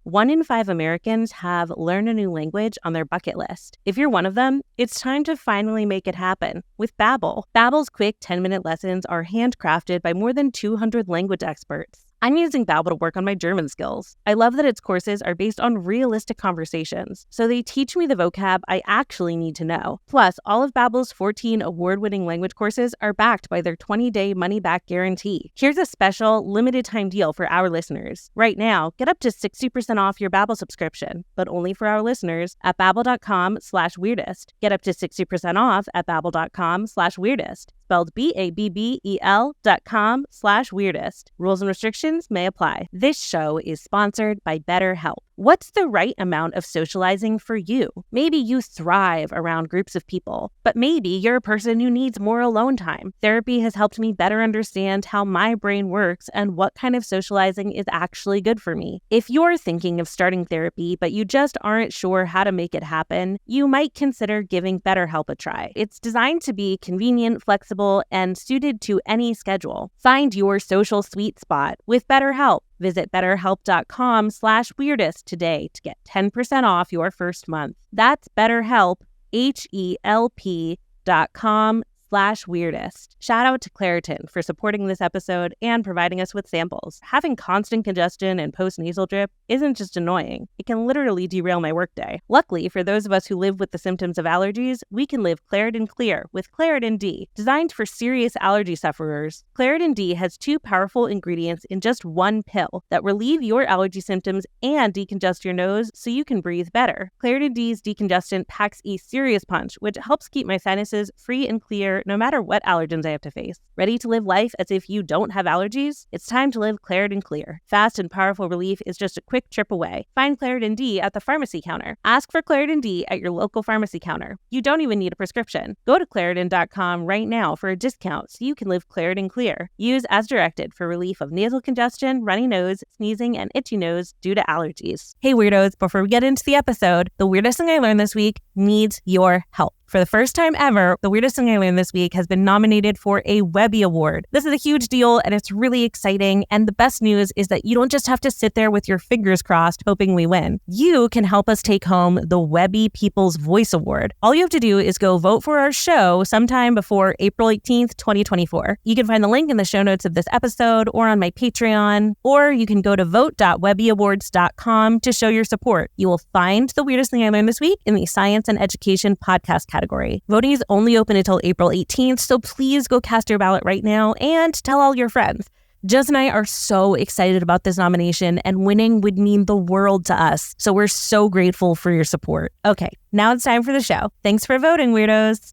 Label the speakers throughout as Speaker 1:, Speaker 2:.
Speaker 1: 1 in 5 Americans have learn a new language on their bucket list. If you're one of them, it's time to finally make it happen with Babbel. Babbel's quick 10-minute lessons are handcrafted by more than 200 language experts. I'm using Babbel to work on my German skills. I love that its courses are based on realistic conversations, so they teach me the vocab I actually need to know. Plus, all of Babbel's 14 award-winning language courses are backed by their 20-day money-back guarantee. Here's a special, limited-time deal for our listeners. Right now, get up to 60% off your Babbel subscription, but only for our listeners at babbel.com/weirdest. Get up to 60% off at babbel.com/weirdest. Spelled BABBEL.com/weirdest. Rules and restrictions may apply. This show is sponsored by BetterHelp. What's the right amount of socializing for you? Maybe you thrive around groups of people, but maybe you're a person who needs more alone time. Therapy has helped me better understand how my brain works and what kind of socializing is actually good for me. If you're thinking of starting therapy, but you just aren't sure how to make it happen, you might consider giving BetterHelp a try. It's designed to be convenient, flexible, and suited to any schedule. Find your social sweet spot with BetterHelp. Visit betterhelp.com/weirdest today to get 10% off your first month. That's BetterHelp, HELP.com/weirdest. Shout out to Claritin for supporting this episode and providing us with samples. Having constant congestion and post-nasal drip isn't just annoying. It can literally derail my workday. Luckily, for those of us who live with the symptoms of allergies, we can live Claritin Clear with Claritin D. Designed for serious allergy sufferers, Claritin D has 2 powerful ingredients in just 1 pill that relieve your allergy symptoms and decongest your nose so you can breathe better. Claritin D's decongestant packs a serious punch, which helps keep my sinuses free and clear no matter what allergens I have to face. Ready to live life as if you don't have allergies? It's time to live Claritin Clear. Fast and powerful relief is just a quick trip away. Find Claritin D at the pharmacy counter. Ask for Claritin D at your local pharmacy counter. You don't even need a prescription. Go to Claritin.com right now for a discount so you can live Claritin Clear. Use as directed for relief of nasal congestion, runny nose, sneezing, and itchy nose due to allergies. Hey weirdos, before we get into the episode, the weirdest thing I learned this week needs your help. For the first time ever, The Weirdest Thing I Learned This Week has been nominated for a Webby Award. This is a huge deal and it's really exciting. And the best news is that you don't just have to sit there with your fingers crossed hoping we win. You can help us take home the Webby People's Voice Award. All you have to do is go vote for our show sometime before April 18th, 2024. You can find the link in the show notes of this episode or on my Patreon, or you can go to vote.webbyawards.com to show your support. You will find The Weirdest Thing I Learned This Week in the Science and Education podcast category. Voting is only open until April 18th, so please go cast your ballot right now and tell all your friends. Jess and I are so excited about this nomination, and winning would mean the world to us, so we're so grateful for your support. Okay, now it's time for the show. Thanks for voting, weirdos.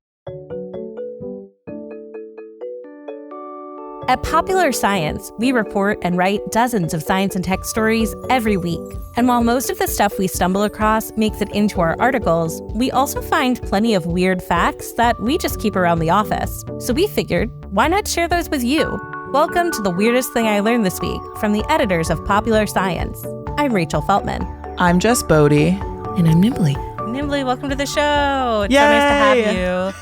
Speaker 1: At Popular Science, we report and write dozens of science and tech stories every week. And while most of the stuff we stumble across makes it into our articles, we also find plenty of weird facts that we just keep around the office. So we figured, why not share those with you? Welcome to The Weirdest Thing I Learned This Week from the editors of Popular Science. I'm Rachel Feltman.
Speaker 2: I'm Jess Bodie.
Speaker 3: And I'm Knimbley.
Speaker 1: Knimbley, welcome to the show. It's
Speaker 2: Yay!
Speaker 1: so nice to have you.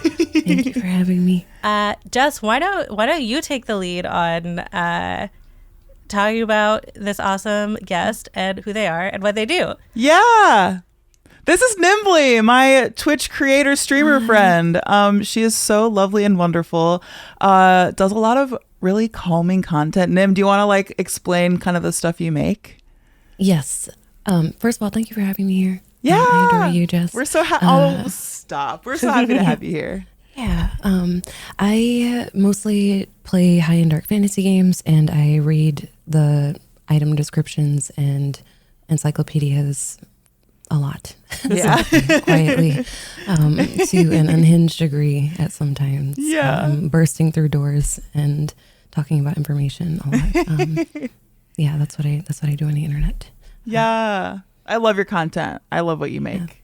Speaker 3: Thank you for having me.
Speaker 1: Jess, why don't you take the lead on talking about this awesome guest and who they are and what they do?
Speaker 2: Yeah. This is Knimbley, my Twitch creator streamer friend. She is so lovely and wonderful. Does a lot of really calming content. Nim, do you want to explain kind of the stuff you make?
Speaker 3: Yes. First of all, thank you for having me here.
Speaker 2: Yeah.
Speaker 3: I adore you, Jess.
Speaker 2: We're so happy. Stop. We're so happy to have you here.
Speaker 3: Yeah. I mostly play high-end dark fantasy games, and I read the item descriptions and encyclopedias a lot.
Speaker 2: Yeah.
Speaker 3: Quietly, to an unhinged degree at sometimes.
Speaker 2: Yeah.
Speaker 3: Bursting through doors and talking about information a lot. Yeah, that's what I do on the internet.
Speaker 2: Yeah. I love your content. I love what you make.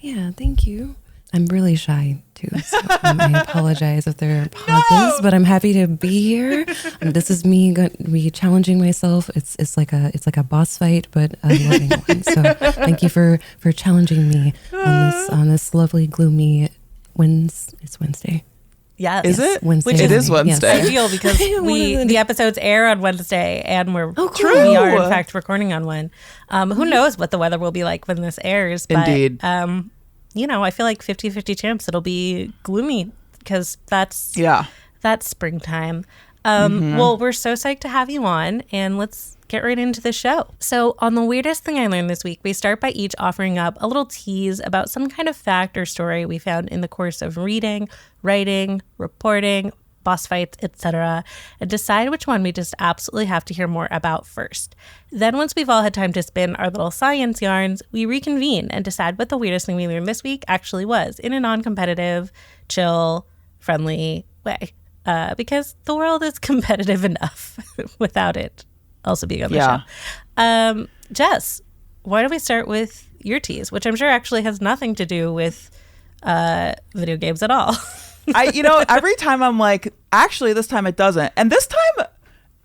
Speaker 3: Yeah, thank you. I'm really shy too, so I apologize if there are pauses, but I'm happy to be here. This is me going to be challenging myself. It's like a boss fight, but a loving one. So thank you for challenging me on this lovely gloomy Wednesday.
Speaker 1: Yes.
Speaker 2: Is it?
Speaker 3: Wednesday.
Speaker 2: It is Wednesday.
Speaker 1: Ideal because the episodes air on Wednesday and we are in fact recording on one. Who knows what the weather will be like when this airs. But,
Speaker 2: Indeed.
Speaker 1: I feel like 50-50 chance it'll be gloomy because that's springtime. Well, we're so psyched to have you on, and let's get right into the show. So on The Weirdest Thing I Learned This Week, we start by each offering up a little tease about some kind of fact or story we found in the course of reading, writing, reporting, boss fights, etc., and decide which one we just absolutely have to hear more about first. Then once we've all had time to spin our little science yarns, we reconvene and decide what the weirdest thing we learned this week actually was in a non-competitive, chill, friendly way. Because the world is competitive enough without it also being on the show. Jess, why don't we start with your tease, which I'm sure actually has nothing to do with video games at all.
Speaker 2: Every time I'm like, actually, this time it doesn't. And this time,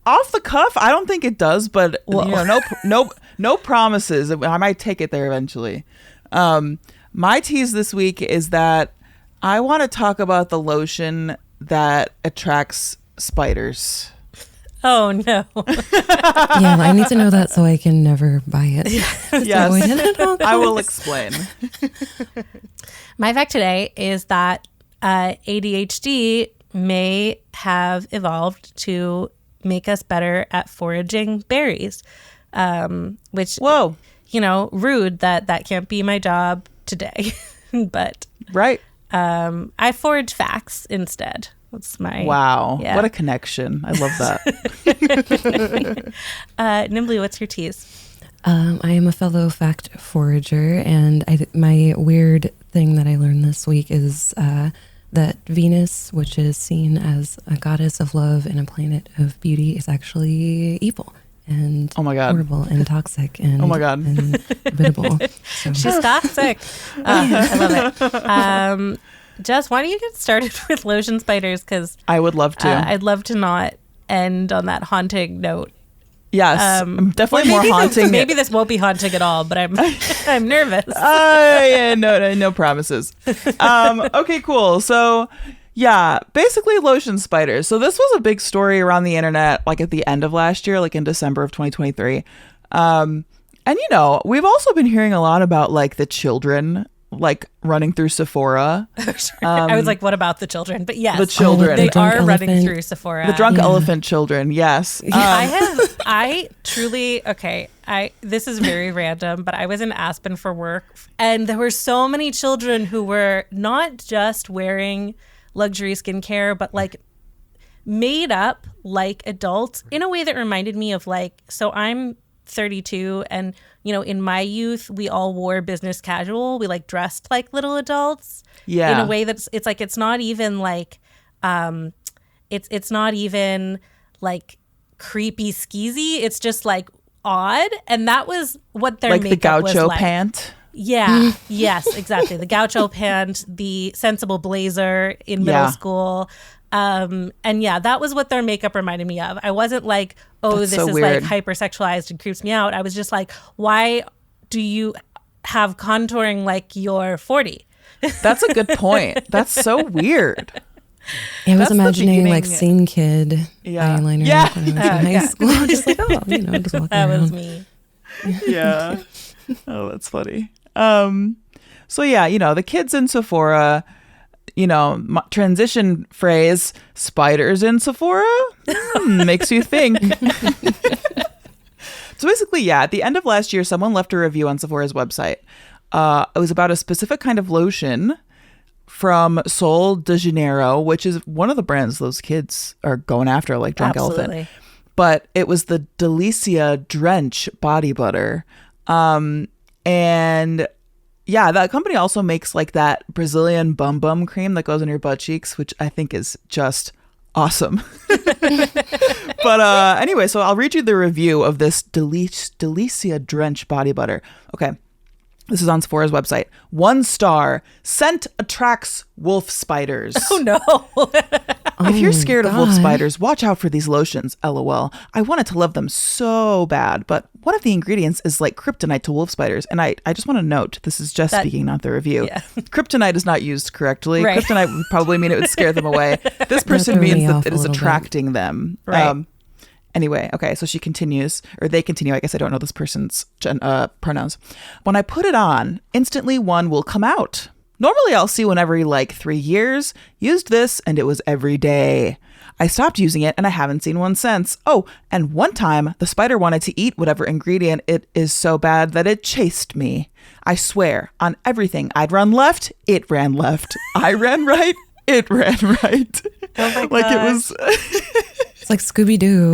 Speaker 2: off the cuff, I don't think it does, but no promises. I might take it there eventually. My tease this week is that I want to talk about the lotion that attracts spiders.
Speaker 1: Oh no.
Speaker 3: Yeah, I need to know that so I can never buy it.
Speaker 2: Yes, I will explain.
Speaker 1: My fact today is that ADHD may have evolved to make us better at foraging berries, which, rude that can't be my job today. But
Speaker 2: right.
Speaker 1: I forage facts instead. That's my
Speaker 2: What a connection. I love that.
Speaker 1: Knimbley, what's your tease?
Speaker 3: I am a fellow fact forager, and my weird thing that I learned this week is that Venus, which is seen as a goddess of love and a planet of beauty, is actually evil and horrible and toxic and and biddable. So.
Speaker 1: She's toxic. I love it. Jess, why don't you get started with lotion spiders? Because
Speaker 2: I would love to.
Speaker 1: I'd love to not end on that haunting note.
Speaker 2: Yes, definitely more haunting.
Speaker 1: Maybe this won't be haunting at all, but I'm nervous.
Speaker 2: No promises. Okay, cool. So, basically lotion spiders. So this was a big story around the internet, like at the end of last year, like in December of 2023. And we've also been hearing a lot about like the children like running through Sephora.
Speaker 1: I was like, what about the children? But yes,
Speaker 2: the children.
Speaker 1: They are running through Sephora.
Speaker 2: The drunk elephant children. Yes.
Speaker 1: This is very random, but I was in Aspen for work, and there were so many children who were not just wearing luxury skincare, but like made up like adults in a way that reminded me of so I'm 32, and in my youth we all wore business casual. We like dressed like little adults in a way that's it's not even like it's not even like creepy skeezy. It's just like odd, and that was what their
Speaker 2: like
Speaker 1: makeup was like.
Speaker 2: The gaucho pant.
Speaker 1: Yeah. Yes, exactly. The gaucho pant, the sensible blazer in middle school. And that was what their makeup reminded me of. I wasn't like,
Speaker 2: That's
Speaker 1: this is
Speaker 2: weird.
Speaker 1: like hypersexualized and creeps me out. I was just like, why do you have contouring like you're 40?
Speaker 2: That's a good point. That's so weird.
Speaker 3: I was imagining like Scene Kid eyeliner when I was in high school. Just like, just walking
Speaker 1: that
Speaker 3: around.
Speaker 1: was me.
Speaker 2: Yeah. Oh, that's funny. The kids in Sephora, transition phrase, spiders in Sephora makes you think. So basically, at the end of last year, someone left a review on Sephora's website. It was about a specific kind of lotion from Sol de Janeiro, which is one of the brands those kids are going after, like Drunk Elephant. But it was the Delicia Drench body butter. That company also makes like that Brazilian bum bum cream that goes on your butt cheeks, which I think is just awesome. But anyway, so I'll read you the review of this Delicia Drench body butter. Okay. This is on Sephora's website. 1 star. Scent attracts wolf spiders.
Speaker 1: Oh, no.
Speaker 2: If you're scared of wolf spiders, watch out for these lotions. LOL. I wanted to love them so bad, but one of the ingredients is like kryptonite to wolf spiders. And I just want to note, this is just speaking, not the review. Yeah. Kryptonite is not used correctly. Right. Kryptonite would probably mean it would scare them away. This person means that it is attracting them.
Speaker 1: Right.
Speaker 2: Anyway, okay, so she continues, or they continue. I guess I don't know this person's pronouns. When I put it on, instantly one will come out. Normally I'll see one every like 3 years. Used this and it was every day. I stopped using it and I haven't seen one since. Oh, and one time the spider wanted to eat whatever ingredient it is so bad that it chased me. I swear, on everything. I'd run left, it ran left. I ran right, it ran right.
Speaker 1: Oh my
Speaker 2: like
Speaker 1: gosh.
Speaker 2: it was...
Speaker 3: It's like Scooby-Doo.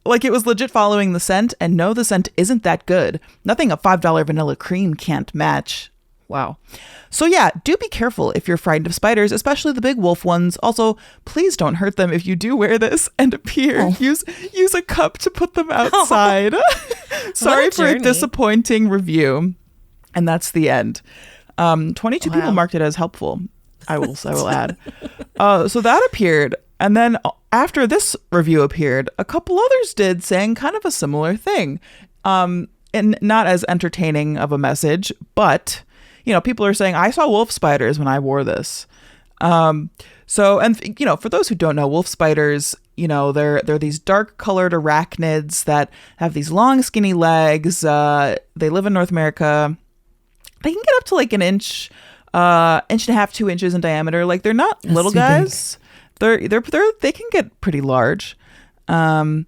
Speaker 2: Like it was legit following the scent, and no, the scent isn't that good. Nothing a $5 vanilla cream can't match. Wow. So yeah, do be careful if you're frightened of spiders, especially the big wolf ones. Also, please don't hurt them if you do wear this and appear. Oh. Use a cup to put them outside. Sorry for a disappointing review. And that's the end. 22 people marked it as helpful. I will add. So that appeared. And then after this review appeared, a couple others did, saying kind of a similar thing. And not as entertaining of a message, but, people are saying, I saw wolf spiders when I wore this. For those who don't know, wolf spiders, they're these dark colored arachnids that have these long, skinny legs. They live in North America. They can get up to like an inch and a half, 2 inches in diameter. Like they're not little guys. They can get pretty large. And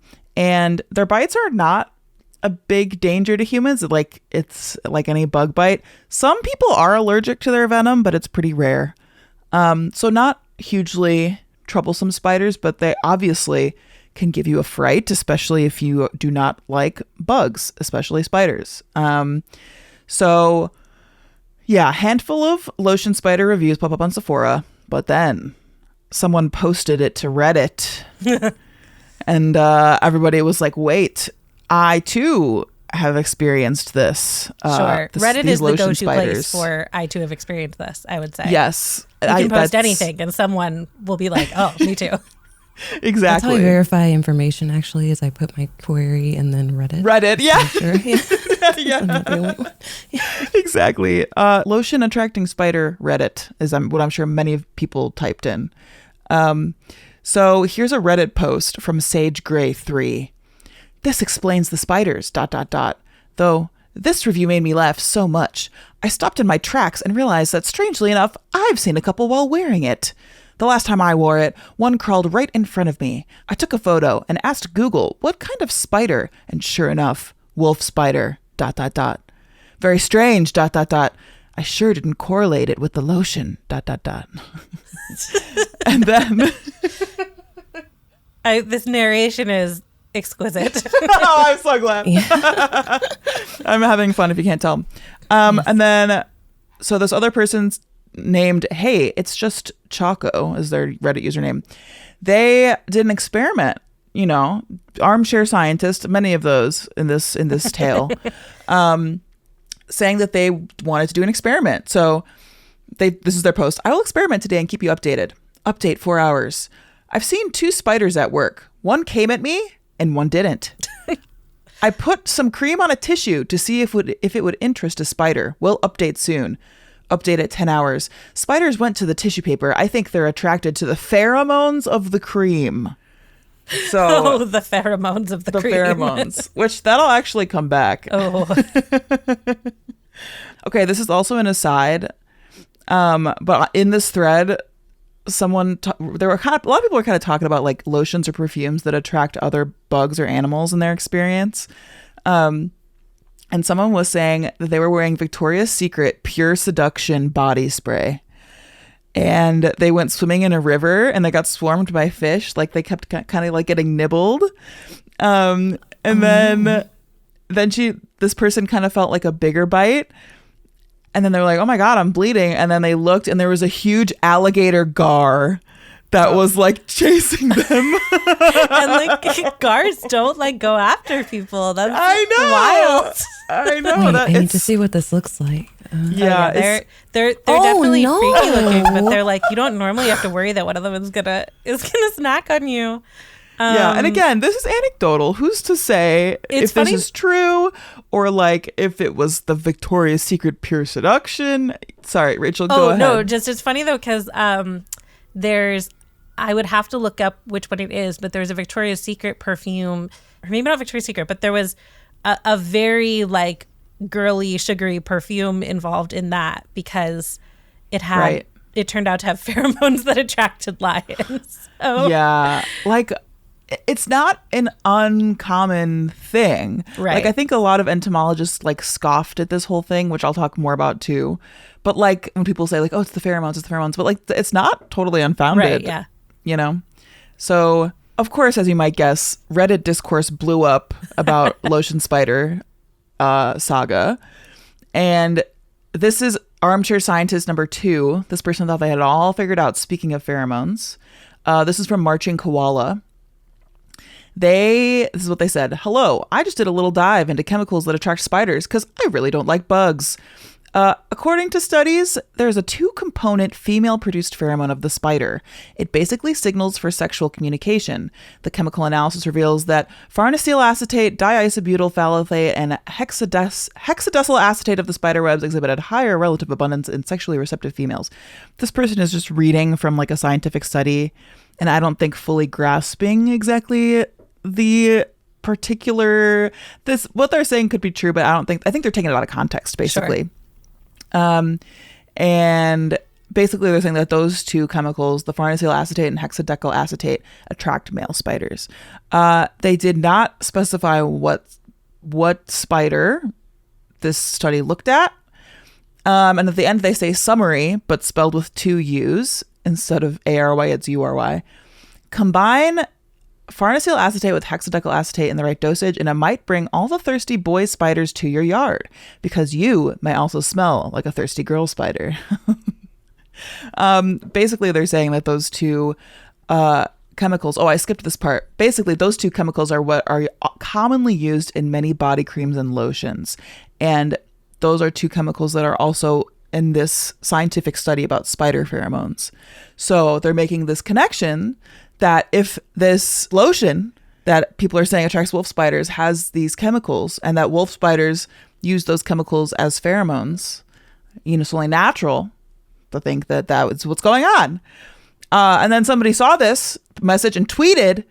Speaker 2: their bites are not a big danger to humans. Like it's like any bug bite. Some people are allergic to their venom, but it's pretty rare. So not hugely troublesome spiders, but they obviously can give you a fright, especially if you do not like bugs, especially spiders. So yeah, a handful of lotion spider reviews pop up on Sephora, but then someone posted it to Reddit and everybody was like, wait, I too have experienced this.
Speaker 1: Sure. Reddit is the go-to place for I too have experienced this, I would say.
Speaker 2: Yes.
Speaker 1: You can post anything and someone will be like, oh, me too.
Speaker 2: Exactly.
Speaker 3: That's how I verify information, actually, is I put my query and then Reddit.
Speaker 2: Yeah.
Speaker 3: Sure.
Speaker 2: Yeah. Exactly. Lotion attracting spider Reddit is what I'm sure many people typed in. So here's a Reddit post from Sage Grey 3. This explains the spiders, ... Though this review made me laugh so much, I stopped in my tracks and realized that strangely enough, I've seen a couple while wearing it. The last time I wore it, one crawled right in front of me. I took a photo and asked Google what kind of spider, and sure enough, wolf spider, ... Very strange, ... I sure didn't correlate it with the lotion, ... And then...
Speaker 1: This narration is exquisite.
Speaker 2: Oh, I'm so glad. Yeah. I'm having fun if you can't tell. Yes. And then, so this other person's named, Hey, It's Just Choco is their Reddit username. They did an experiment, armchair scientist, many of those in this tale, saying that they wanted to do an experiment. So this is their post. I will experiment today and keep you updated. Update 4 hours. I've seen 2 spiders at work. One came at me and one didn't. I put some cream on a tissue to see if it would interest a spider. We'll update soon. Update at 10 hours. Spiders went to the tissue paper. I think they're attracted to the pheromones of the cream. So
Speaker 1: the pheromones of the cream.
Speaker 2: The pheromones, which that'll actually come back.
Speaker 1: Oh.
Speaker 2: Okay, this is also an aside. But in this thread, a lot of people were kind of talking about like lotions or perfumes that attract other bugs or animals in their experience. And someone was saying that they were wearing Victoria's Secret Pure Seduction body spray. And they went swimming in a river and they got swarmed by fish. Like they kept kind of like getting nibbled. And then this person kind of felt like a bigger bite. And then they're like, oh my God, I'm bleeding. And then they looked and there was a huge alligator gar that was like chasing them.
Speaker 1: And like gars don't like go after people. That's wild.
Speaker 2: I know.
Speaker 3: Wait, I need to see what this looks like.
Speaker 1: Yeah, they're definitely freaky looking, but they're like, you don't normally have to worry that one of them is gonna snack on you.
Speaker 2: Yeah, and again, this is anecdotal. Who's to say if
Speaker 4: funny.
Speaker 2: this is true or like if it was the Victoria's Secret pure seduction? Sorry, Rachel, go ahead.
Speaker 4: No, just it's funny though because there's I would have to look up which one it is, but there's a Victoria's Secret perfume, or maybe not Victoria's Secret, but there was a very like girly, sugary perfume involved in that because it had it turned out to have pheromones that attracted lions. So.
Speaker 2: Yeah, like it's not an uncommon thing.
Speaker 4: Right.
Speaker 2: Like I think a lot of entomologists like scoffed at this whole thing, which I'll talk more about too. But like when people say like, oh, it's the pheromones, but like it's not totally unfounded.
Speaker 4: Right, yeah.
Speaker 2: You know? So of course, as you might guess, Reddit discourse blew up about Lotion Spider saga. And this is armchair scientist number 2. This person thought they had it all figured out, speaking of pheromones. This is from Marching Koala. This is what they said. Hello, I just did a little dive into chemicals that attract spiders because I really don't like bugs. According to studies, there's a 2-component female-produced pheromone of the spider. It basically signals for sexual communication. The chemical analysis reveals that farnesyl acetate, diisobutyl phthalate, and hexadecyl acetate of the spider webs exhibited higher relative abundance in sexually receptive females. This person is just reading from like a scientific study, and I don't think fully grasping exactly the particular what they're saying could be true, but I think they're taking it out of context basically.
Speaker 4: Sure.
Speaker 2: And basically they're saying that those 2 chemicals, the farnesyl acetate and hexadecyl acetate, attract male spiders. They did not specify what spider this study looked at. And at the end they say summary, but spelled with 2 U's instead of ARY, it's URY. Combine farnesyl acetate with hexadecyl acetate in the right dosage, and it might bring all the thirsty boy spiders to your yard because you may also smell like a thirsty girl spider. Basically, they're saying that those 2 chemicals. Oh, I skipped this part. Basically, those 2 chemicals are what are commonly used in many body creams and lotions, and those are 2 chemicals that are also in this scientific study about spider pheromones. So they're making this connection that if this lotion that people are saying attracts wolf spiders has these chemicals, and that wolf spiders use those chemicals as pheromones, it's only natural to think that is what's going on. And then somebody saw this message and tweeted,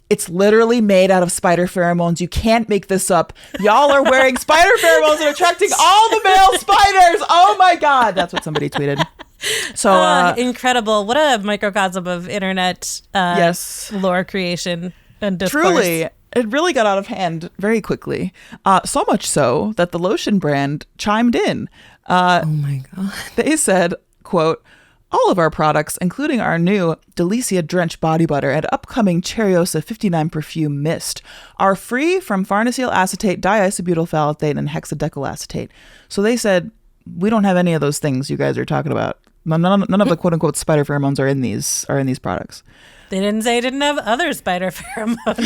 Speaker 2: "It's literally made out of spider pheromones. You can't make this up. Y'all are wearing spider pheromones and attracting all the male spiders. Oh my God." That's what somebody tweeted. So
Speaker 4: incredible. What a microcosm of internet
Speaker 2: yes,
Speaker 4: lore creation and discourse.
Speaker 2: Truly, it really got out of hand very quickly. So much so that the lotion brand chimed in.
Speaker 3: Oh my God.
Speaker 2: They said, quote, "All of our products, including our new Delicia Drench Body Butter and upcoming Cheriosa 59 Perfume Mist, are free from farnesyl acetate, diisobutyl phthalate, and hexadecyl acetate." So they said, we don't have any of those things you guys are talking about. None of the quote unquote spider pheromones are in these products.
Speaker 4: They didn't say it didn't have other spider pheromones.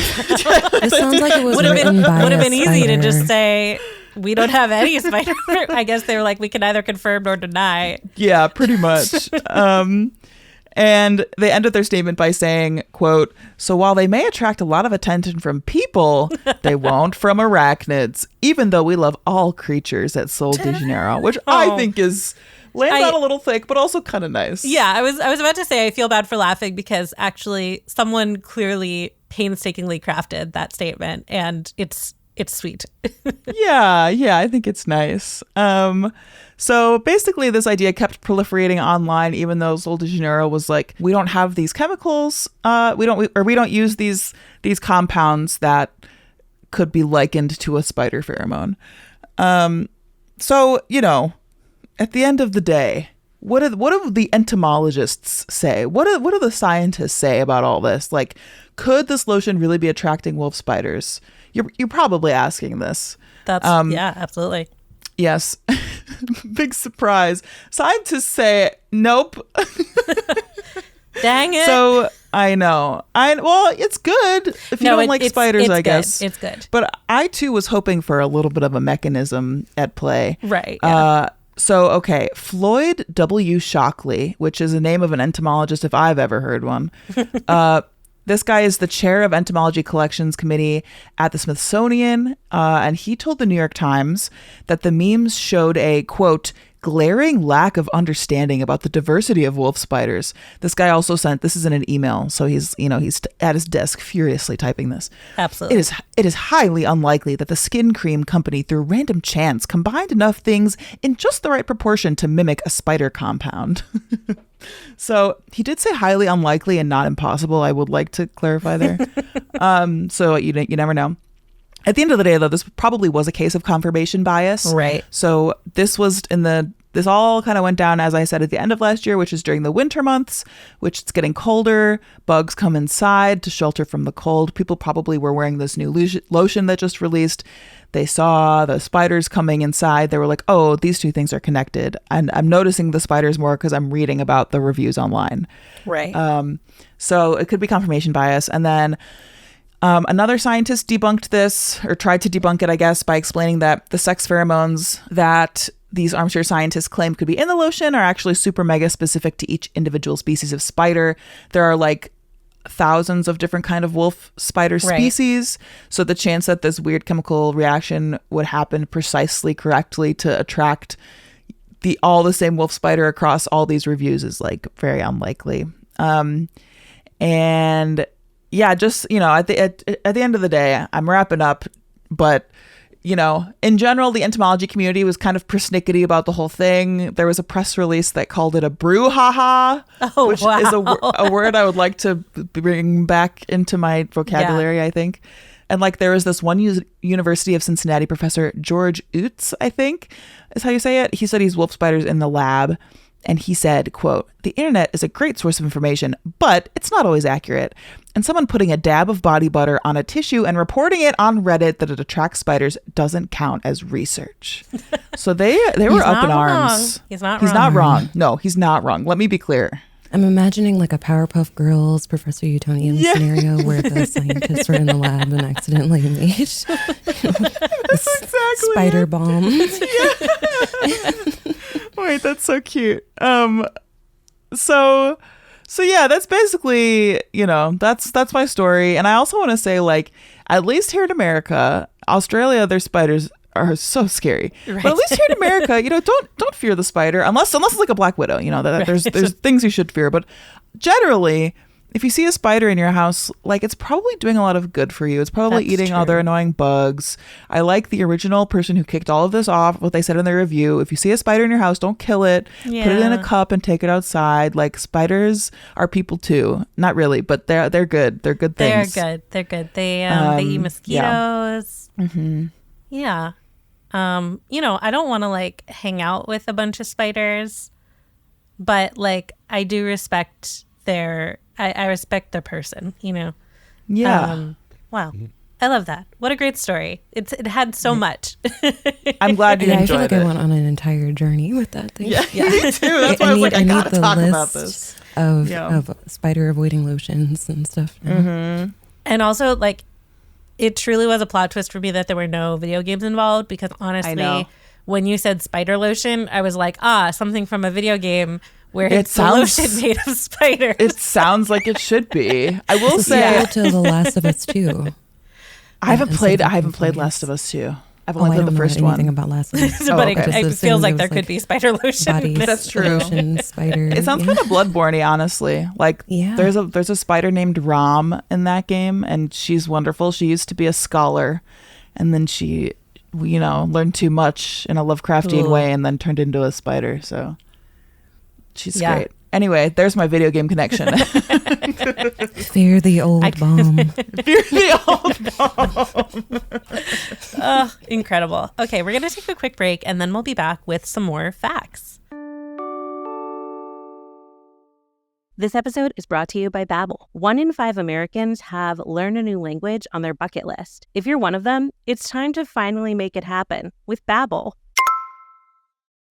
Speaker 3: This sounds like it was
Speaker 4: would have been easy to
Speaker 3: spider.
Speaker 4: just say we don't have any spider. I guess they were like, we can neither confirm nor deny.
Speaker 2: Yeah, pretty much. And they ended their statement by saying, quote, "So while they may attract a lot of attention from people, they won't from arachnids, even though we love all creatures at Sol de Janeiro," which I think is lands on a little thick, but also kind of nice.
Speaker 4: Yeah, I was about to say I feel bad for laughing because actually someone clearly painstakingly crafted that statement, and it's sweet.
Speaker 2: yeah, I think it's nice. So basically this idea kept proliferating online, even though Sol de Janeiro was like, we don't have these chemicals, we don't use these compounds that could be likened to a spider pheromone. So, at the end of the day, what do the entomologists say? What do the scientists say about all this? Like, could this lotion really be attracting wolf spiders? You're probably asking this.
Speaker 4: That's yeah, absolutely.
Speaker 2: Yes. Big surprise. Scientists say nope.
Speaker 4: Dang it.
Speaker 2: So I know. Well, it's good if you don't like spiders, I guess.
Speaker 4: It's good.
Speaker 2: But I too was hoping for a little bit of a mechanism at play.
Speaker 4: Right. Yeah.
Speaker 2: So, okay, Floyd W. Shockley, which is the name of an entomologist if I've ever heard one, This guy is the chair of Entomology Collections Committee at the Smithsonian, and he told the New York Times that the memes showed a, quote, glaring lack of understanding about the diversity of wolf spiders. This guy also sent, this is in an email, so he's at his desk furiously typing this.
Speaker 4: Absolutely.
Speaker 2: It is highly unlikely that the skin cream company, through random chance, combined enough things in just the right proportion to mimic a spider compound. So he did say highly unlikely and not impossible. I would like to clarify there. So you never know. At the end of the day, though, this probably was a case of confirmation bias.
Speaker 4: Right.
Speaker 2: So this all kind of went down, as I said, at the end of last year, which is during the winter months, which it's getting colder. Bugs come inside to shelter from the cold. People probably were wearing this new lotion that just released. They saw the spiders coming inside. They were like, oh, these two things are connected. And I'm noticing the spiders more because I'm reading about the reviews online.
Speaker 4: Right.
Speaker 2: So it could be confirmation bias. And then another scientist debunked this, or tried to debunk it, I guess, by explaining that the sex pheromones that these armchair scientists claim could be in the lotion are actually super mega specific to each individual species of spider. There are like thousands of different kind of wolf spider species. Right. So the chance that this weird chemical reaction would happen precisely correctly to attract all the same wolf spider across all these reviews is like very unlikely. And yeah, just, at the end of the day, I'm wrapping up, but, in general, the entomology community was kind of persnickety about the whole thing. There was a press release that called it a brouhaha, which is a word I would like to bring back into my vocabulary, I think. And like there was this one University of Cincinnati professor, George Utz, I think is how you say it. He studies wolf spiders in the lab. And he said, quote, the internet is a great source of information, but it's not always accurate. And someone putting a dab of body butter on a tissue and reporting it on Reddit that it attracts spiders doesn't count as research. So they were up in arms.
Speaker 4: He's not
Speaker 2: wrong. No, he's not wrong. Let me be clear.
Speaker 3: I'm imagining like a Powerpuff Girls Professor Utonian scenario where the scientists were in the lab and accidentally made spider bomb.
Speaker 2: Wait, that's so cute. So yeah, that's basically, that's my story. And I also want to say, like, at least here in America, Australia, their spiders are so scary. Right. But at least here in America, don't fear the spider unless it's like a black widow. There's things you should fear, but generally, if you see a spider in your house, like, it's probably doing a lot of good for you. It's probably eating other annoying bugs. I like the original person who kicked all of this off, what they said in their review. If you see a spider in your house, don't kill it. Yeah. Put it in a cup and take it outside. Like, spiders are people too. Not really, but they're good. They're good things.
Speaker 4: They're good. They eat mosquitoes.
Speaker 2: Yeah. Mm-hmm.
Speaker 4: Yeah. I don't want to like hang out with a bunch of spiders, but like I do respect I respect the person, Yeah. Wow. I love that. What a great story. It had so much.
Speaker 2: I'm glad you enjoyed it.
Speaker 3: I feel like I went on an entire journey with that thing.
Speaker 2: Yeah. Me too. That's why I was like, I gotta talk about this.
Speaker 3: Of spider avoiding lotions and stuff.
Speaker 2: Mm-hmm.
Speaker 4: And also, like, it truly was a plot twist for me that there were no video games involved, because honestly, when you said spider lotion, I was like, something from a video game where it's lotion made of spiders.
Speaker 2: It sounds like it should be. I will say
Speaker 3: to The Last of Us 2.
Speaker 2: I haven't played Last of Us 2. I've only played the first one.
Speaker 3: I don't know anything about Last of Us.
Speaker 4: But it feels like there could be spider lotion.
Speaker 3: Bodies,
Speaker 2: that's true.
Speaker 3: Lotion, spider.
Speaker 2: It sounds kind of Bloodborne-y, honestly. Like, there's a spider named Rom in that game, and she's wonderful. She used to be a scholar, and then she, learned too much in a Lovecraftian way, and then turned into a spider. So she's great. Anyway, there's my video game connection.
Speaker 3: Fear the old bomb.
Speaker 2: Fear the old bomb.
Speaker 4: Incredible. Okay, we're going to take a quick break, and then we'll be back with some more facts.
Speaker 1: This episode is brought to you by Babbel. 1 in 5 Americans have learn a new language on their bucket list. If you're one of them, it's time to finally make it happen with Babbel.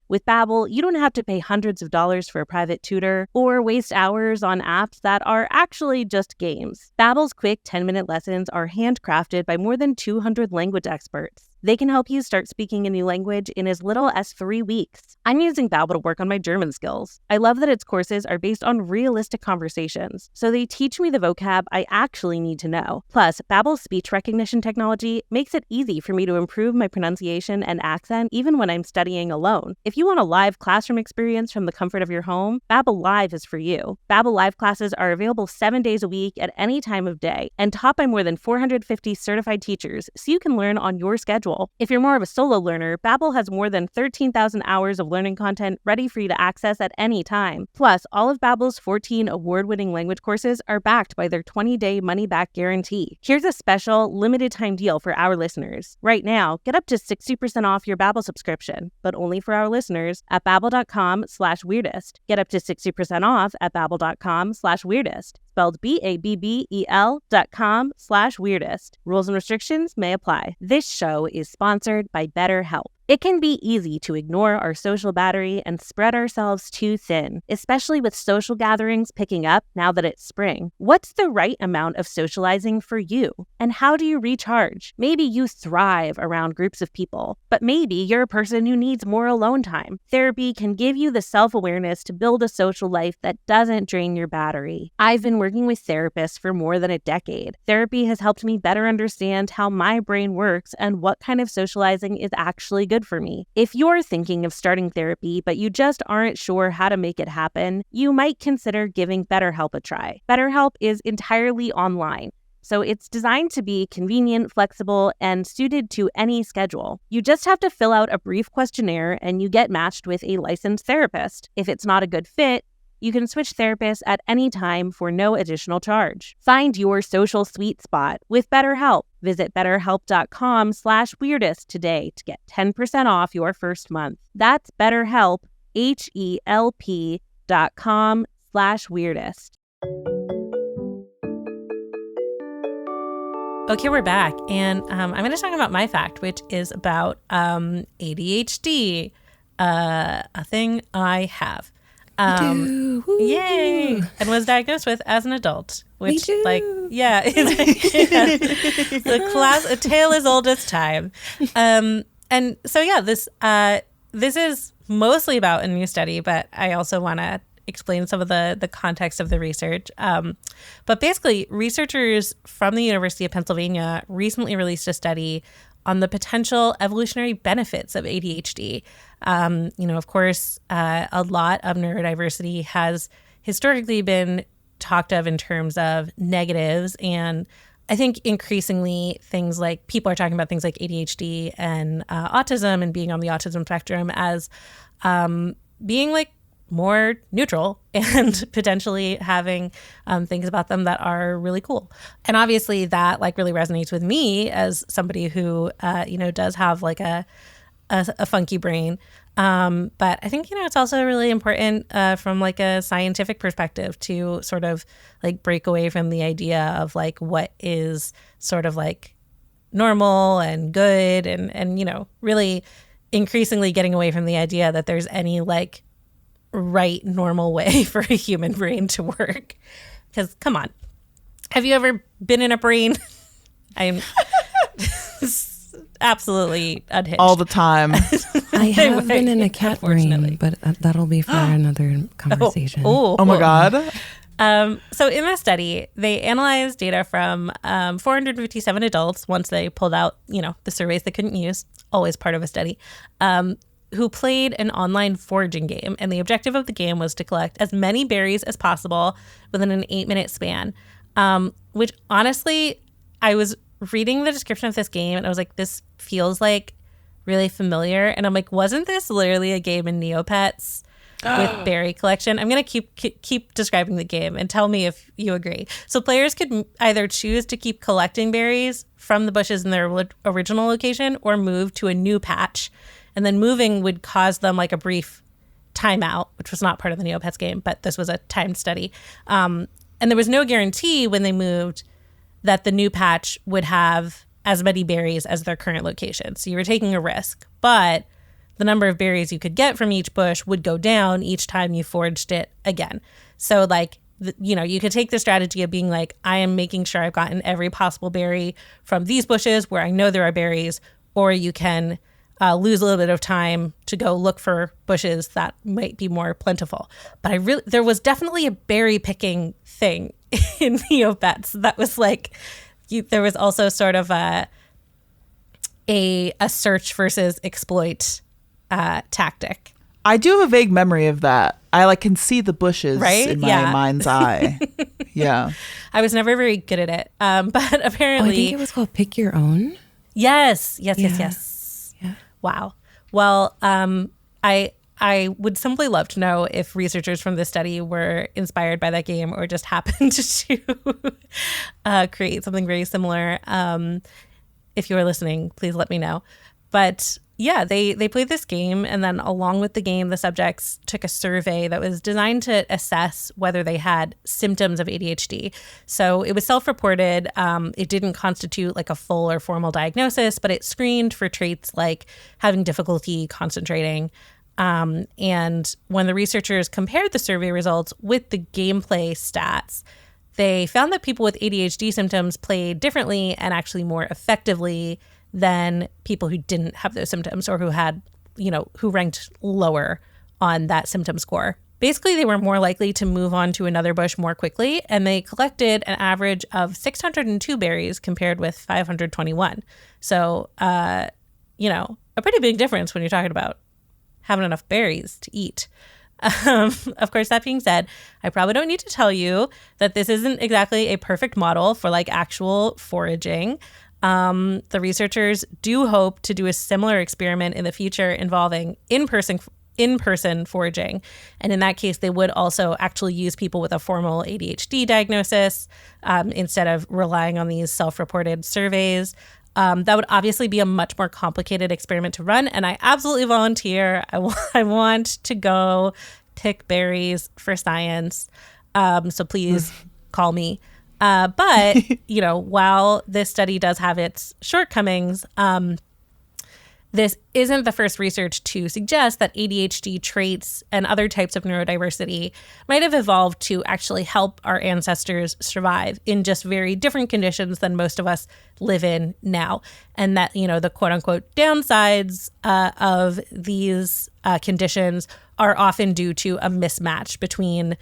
Speaker 1: With Babbel, you don't have to pay hundreds of dollars for a private tutor or waste hours on apps that are actually just games. Babbel's quick 10-minute lessons are handcrafted by more than 200 language experts. They can help you start speaking a new language in as little as 3 weeks. I'm using Babbel to work on my German skills. I love that its courses are based on realistic conversations, so they teach me the vocab I actually need to know. Plus, Babbel's speech recognition technology makes it easy for me to improve my pronunciation and accent even when I'm studying alone. If you want a live classroom experience from the comfort of your home, Babbel Live is for you. Babbel Live classes are available 7 days a week at any time of day and taught by more than 450 certified teachers, so you can learn on your schedule. If you're more of a solo learner, Babbel has more than 13,000 hours of learning content ready for you to access at any time. Plus, all of Babbel's 14 award-winning language courses are backed by their 20-day money-back guarantee. Here's a special, limited-time deal for our listeners. Right now, get up to 60% off your Babbel subscription, but only for our listeners at babbel.com/weirdest. Get up to 60% off at babbel.com/weirdest. Spelled BABBEL.com/weirdest. Rules and restrictions may apply. This show is sponsored by BetterHelp. It can be easy to ignore our social battery and spread ourselves too thin, especially with social gatherings picking up now that it's spring. What's the right amount of socializing for you? And how do you recharge? Maybe you thrive around groups of people, but maybe you're a person who needs more alone time. Therapy can give you the self-awareness to build a social life that doesn't drain your battery. I've been working with therapists for more than a decade. Therapy has helped me better understand how my brain works and what kind of socializing is actually good for me. If you're thinking of starting therapy, but you just aren't sure how to make it happen, you might consider giving BetterHelp a try. BetterHelp is entirely online, so it's designed to be convenient, flexible, and suited to any schedule. You just have to fill out a brief questionnaire and you get matched with a licensed therapist. If it's not a good fit, you can switch therapists at any time for no additional charge. Find your social sweet spot with BetterHelp. Visit betterhelp.com/weirdest today to get 10% off your first month. That's BetterHelp, HELP.com/weirdest.
Speaker 4: Okay, we're back, and I'm going to talk about my fact, which is about ADHD, a thing I have. Yay! And was diagnosed with as an adult, which, like, yeah, a tale as old as time. And so, yeah, this is mostly about a new study, but I also want to explain some of the context of the research. But basically, researchers from the University of Pennsylvania recently released a study on the potential evolutionary benefits of ADHD. Of course, a lot of neurodiversity has historically been talked of in terms of negatives. And I think increasingly things like people are talking about things like ADHD and autism and being on the autism spectrum as being like more neutral and potentially having things about them that are really cool. And obviously that like really resonates with me as somebody who, does have like a funky brain. But I think, it's also really important from like a scientific perspective to sort of like break away from the idea of like what is sort of like normal and good and really increasingly getting away from the idea that there's any like right normal way for a human brain to work. Because come on, have you ever been in a brain? I'm absolutely unhinged
Speaker 2: all the time.
Speaker 3: I have been in a cat brain, but that'll be for another conversation.
Speaker 2: Oh my God.
Speaker 4: So in this study, they analyzed data from 457 adults once they pulled out, the surveys they couldn't use, always part of a study, who played an online foraging game. And the objective of the game was to collect as many berries as possible within an 8-minute span, which honestly, I was reading the description of this game and I was like, this feels like really familiar. And I'm like, wasn't this literally a game in Neopets with berry collection? I'm going to keep describing the game and tell me if you agree. So players could either choose to keep collecting berries from the bushes in their original location or move to a new patch. And then moving would cause them like a brief timeout, which was not part of the Neopets game, but this was a timed study. And there was no guarantee when they moved that the new patch would have as many berries as their current location. So you were taking a risk, but the number of berries you could get from each bush would go down each time you foraged it again. So like, you could take the strategy of being like, I am making sure I've gotten every possible berry from these bushes where I know there are berries, or you can lose a little bit of time to go look for bushes that might be more plentiful. But there was definitely a berry picking thing in Neopets that was like, there was also sort of a search versus exploit tactic.
Speaker 2: I do have a vague memory of that. I like can see the bushes in my mind's eye. Yeah.
Speaker 4: I was never very good at it. But apparently
Speaker 3: I think it was called Pick Your Own.
Speaker 4: Yes.
Speaker 3: Yeah.
Speaker 4: Wow. Well, I would simply love to know if researchers from this study were inspired by that game or just happened to create something very similar. If you are listening, please let me know. But yeah, they played this game, and then along with the game, the subjects took a survey that was designed to assess whether they had symptoms of ADHD. So it was self-reported. It didn't constitute like a full or formal diagnosis, but it screened for traits like having difficulty concentrating. And when the researchers compared the survey results with the gameplay stats, they found that people with ADHD symptoms played differently and actually more effectively than people who didn't have those symptoms or who had, who ranked lower on that symptom score. Basically, they were more likely to move on to another bush more quickly, and they collected an average of 602 berries compared with 521. So, a pretty big difference when you're talking about having enough berries to eat. Of course, that being said, I probably don't need to tell you that this isn't exactly a perfect model for like actual foraging. The researchers do hope to do a similar experiment in the future involving in-person foraging. And in that case, they would also actually use people with a formal ADHD diagnosis instead of relying on these self-reported surveys. That would obviously be a much more complicated experiment to run. And I absolutely volunteer. I want to go pick berries for science. So please call me. But, while this study does have its shortcomings, this isn't the first research to suggest that ADHD traits and other types of neurodiversity might have evolved to actually help our ancestors survive in just very different conditions than most of us live in now. And that, the quote unquote downsides of these conditions are often due to a mismatch between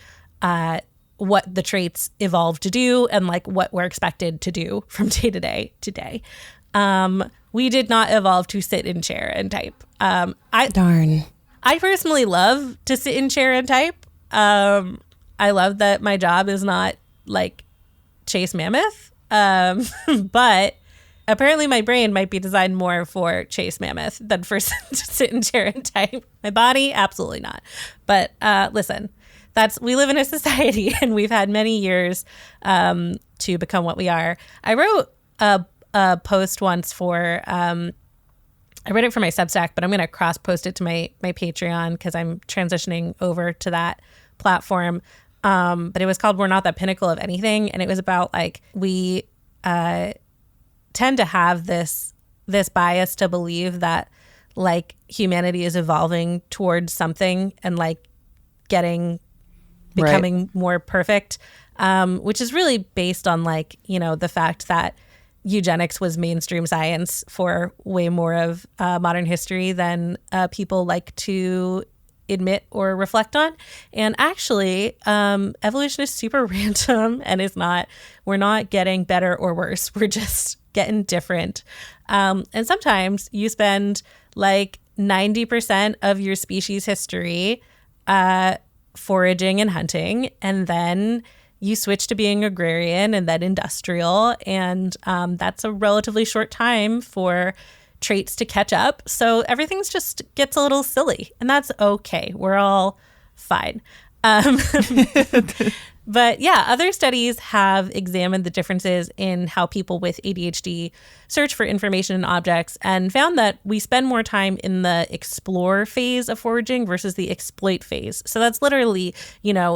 Speaker 4: what the traits evolved to do and like what we're expected to do from day to day to day. We did not evolve to sit in chair and type.
Speaker 3: Darn.
Speaker 4: I personally love to sit in chair and type. I love that my job is not like chase mammoth. But apparently my brain might be designed more for chase mammoth than for to sit in chair and type. My body, absolutely not. But listen, we live in a society and we've had many years to become what we are. I wrote a post once for I read it for my Substack, but I'm going to cross post it to my Patreon because I'm transitioning over to that platform. But it was called "We're Not the Pinnacle of Anything," and it was about like we tend to have this bias to believe that like humanity is evolving towards something and like becoming more perfect, which is really based on like the fact that eugenics was mainstream science for way more of modern history than people like to admit or reflect on. And actually, evolution is super random and we're not getting better or worse. We're just getting different. And sometimes you spend like 90% of your species history foraging and hunting, and then you switch to being agrarian and then industrial, and that's a relatively short time for traits to catch up. So everything's just gets a little silly, and that's okay. We're all fine. But yeah, other studies have examined the differences in how people with ADHD search for information in objects and found that we spend more time in the explore phase of foraging versus the exploit phase. So that's literally,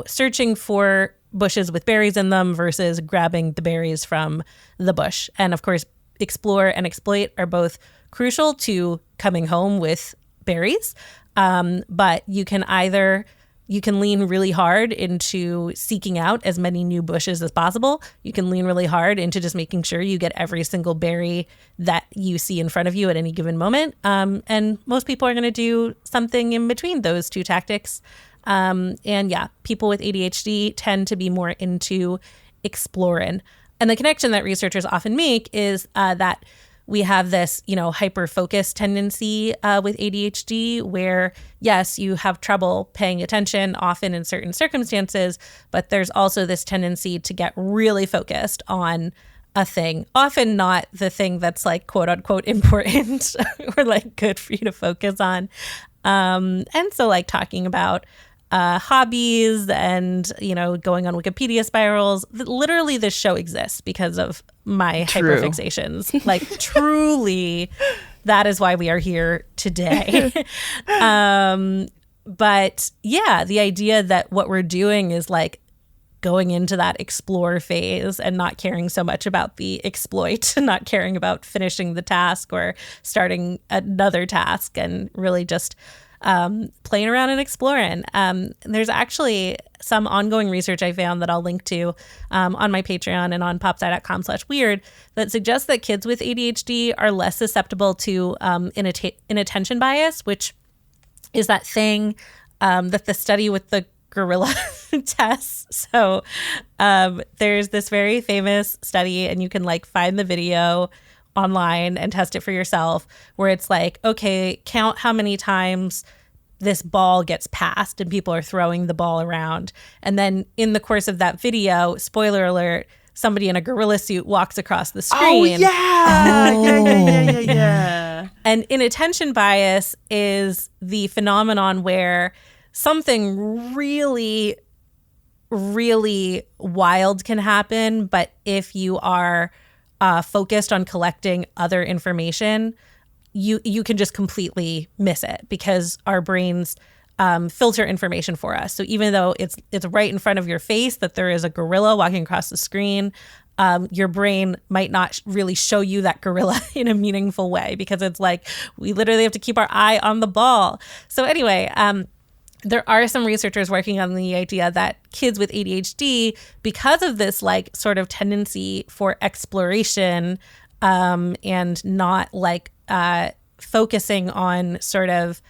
Speaker 4: searching for bushes with berries in them versus grabbing the berries from the bush. And of course, explore and exploit are both crucial to coming home with berries. But you can either You can lean really hard into seeking out as many new bushes as possible. You can lean really hard into just making sure you get every single berry that you see in front of you at any given moment. And most people are going to do something in between those two tactics. And yeah, people with ADHD tend to be more into exploring. And the connection that researchers often make is that we have this, hyper-focused tendency with ADHD where, yes, you have trouble paying attention often in certain circumstances, but there's also this tendency to get really focused on a thing, often not the thing that's like quote unquote important or like good for you to focus on. And so like talking about hobbies and, going on Wikipedia spirals. Literally, this show exists because of my hyperfixations. Like, truly, that is why we are here today. But yeah, the idea that what we're doing is like going into that explore phase and not caring so much about the exploit, not caring about finishing the task or starting another task, and really just playing around and exploring. There's actually some ongoing research I found that I'll link to on my Patreon and on PopSci.com/weird that suggests that kids with ADHD are less susceptible to inattention bias, which is that thing that the study with the gorilla tests. So there's this very famous study, and you can like find the video online and test it for yourself, where it's like, okay, count how many times this ball gets passed and people are throwing the ball around. And then in the course of that video, spoiler alert, somebody in a gorilla suit walks across the screen.
Speaker 2: Oh, yeah. Yeah.
Speaker 4: And inattention bias is the phenomenon where something really, really wild can happen, but if you are focused on collecting other information, you can just completely miss it because our brains filter information for us. So even though it's right in front of your face that there is a gorilla walking across the screen, your brain might not really show you that gorilla in a meaningful way because it's like we literally have to keep our eye on the ball. So anyway, there are some researchers working on the idea that kids with ADHD, because of this like sort of tendency for exploration and not like focusing on sort of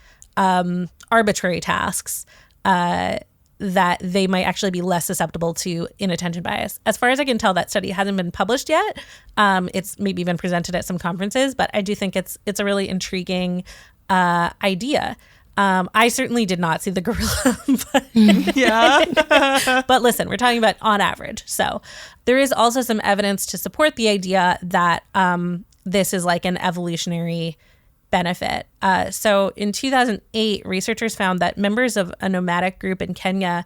Speaker 4: arbitrary tasks, that they might actually be less susceptible to inattention bias. As far as I can tell, that study hasn't been published yet. It's maybe been presented at some conferences, but I do think it's a really intriguing idea. I certainly did not see the gorilla, but listen, we're talking about on average. So there is also some evidence to support the idea that this is like an evolutionary benefit. So in 2008, researchers found that members of a nomadic group in Kenya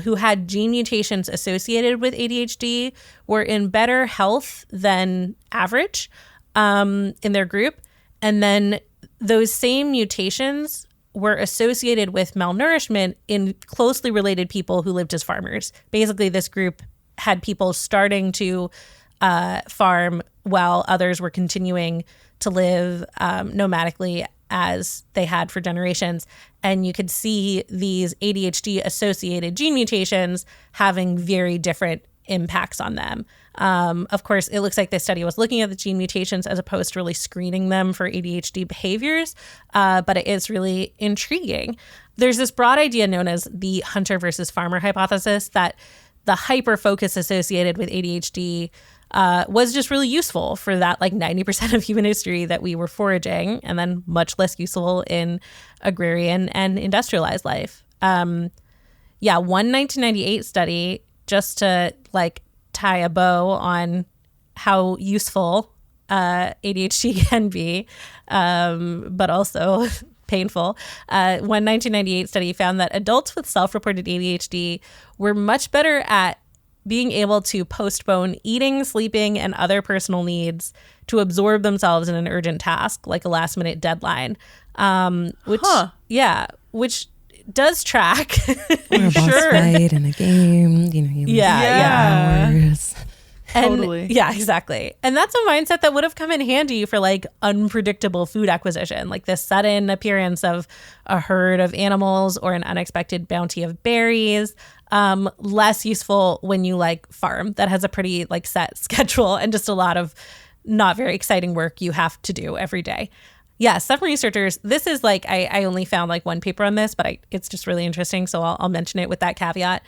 Speaker 4: who had gene mutations associated with ADHD were in better health than average in their group. And then those same mutations were associated with malnourishment in closely related people who lived as farmers. Basically, this group had people starting to farm while others were continuing to live nomadically as they had for generations. And you could see these ADHD-associated gene mutations having very different impacts on them. Of course, it looks like this study was looking at the gene mutations as opposed to really screening them for ADHD behaviors, but it is really intriguing. There's this broad idea known as the hunter versus farmer hypothesis that the hyper-focus associated with ADHD was just really useful for that like 90% of human history that we were foraging, and then much less useful in agrarian and industrialized life. One 1998 study, just to like tie a bow on how useful ADHD can be, but also painful. One 1998 study found that adults with self-reported ADHD were much better at being able to postpone eating, sleeping, and other personal needs to absorb themselves in an urgent task, like a last-minute deadline, which does track.
Speaker 3: Or a boss fight in a game, you lose hours.
Speaker 2: Totally.
Speaker 4: Yeah, exactly. And that's a mindset that would have come in handy for like unpredictable food acquisition, like the sudden appearance of a herd of animals or an unexpected bounty of berries. Less useful when you like farm that has a pretty like set schedule and just a lot of not very exciting work you have to do every day. Yeah, some researchers, this is like, I only found like one paper on this, but it's just really interesting. So I'll mention it with that caveat.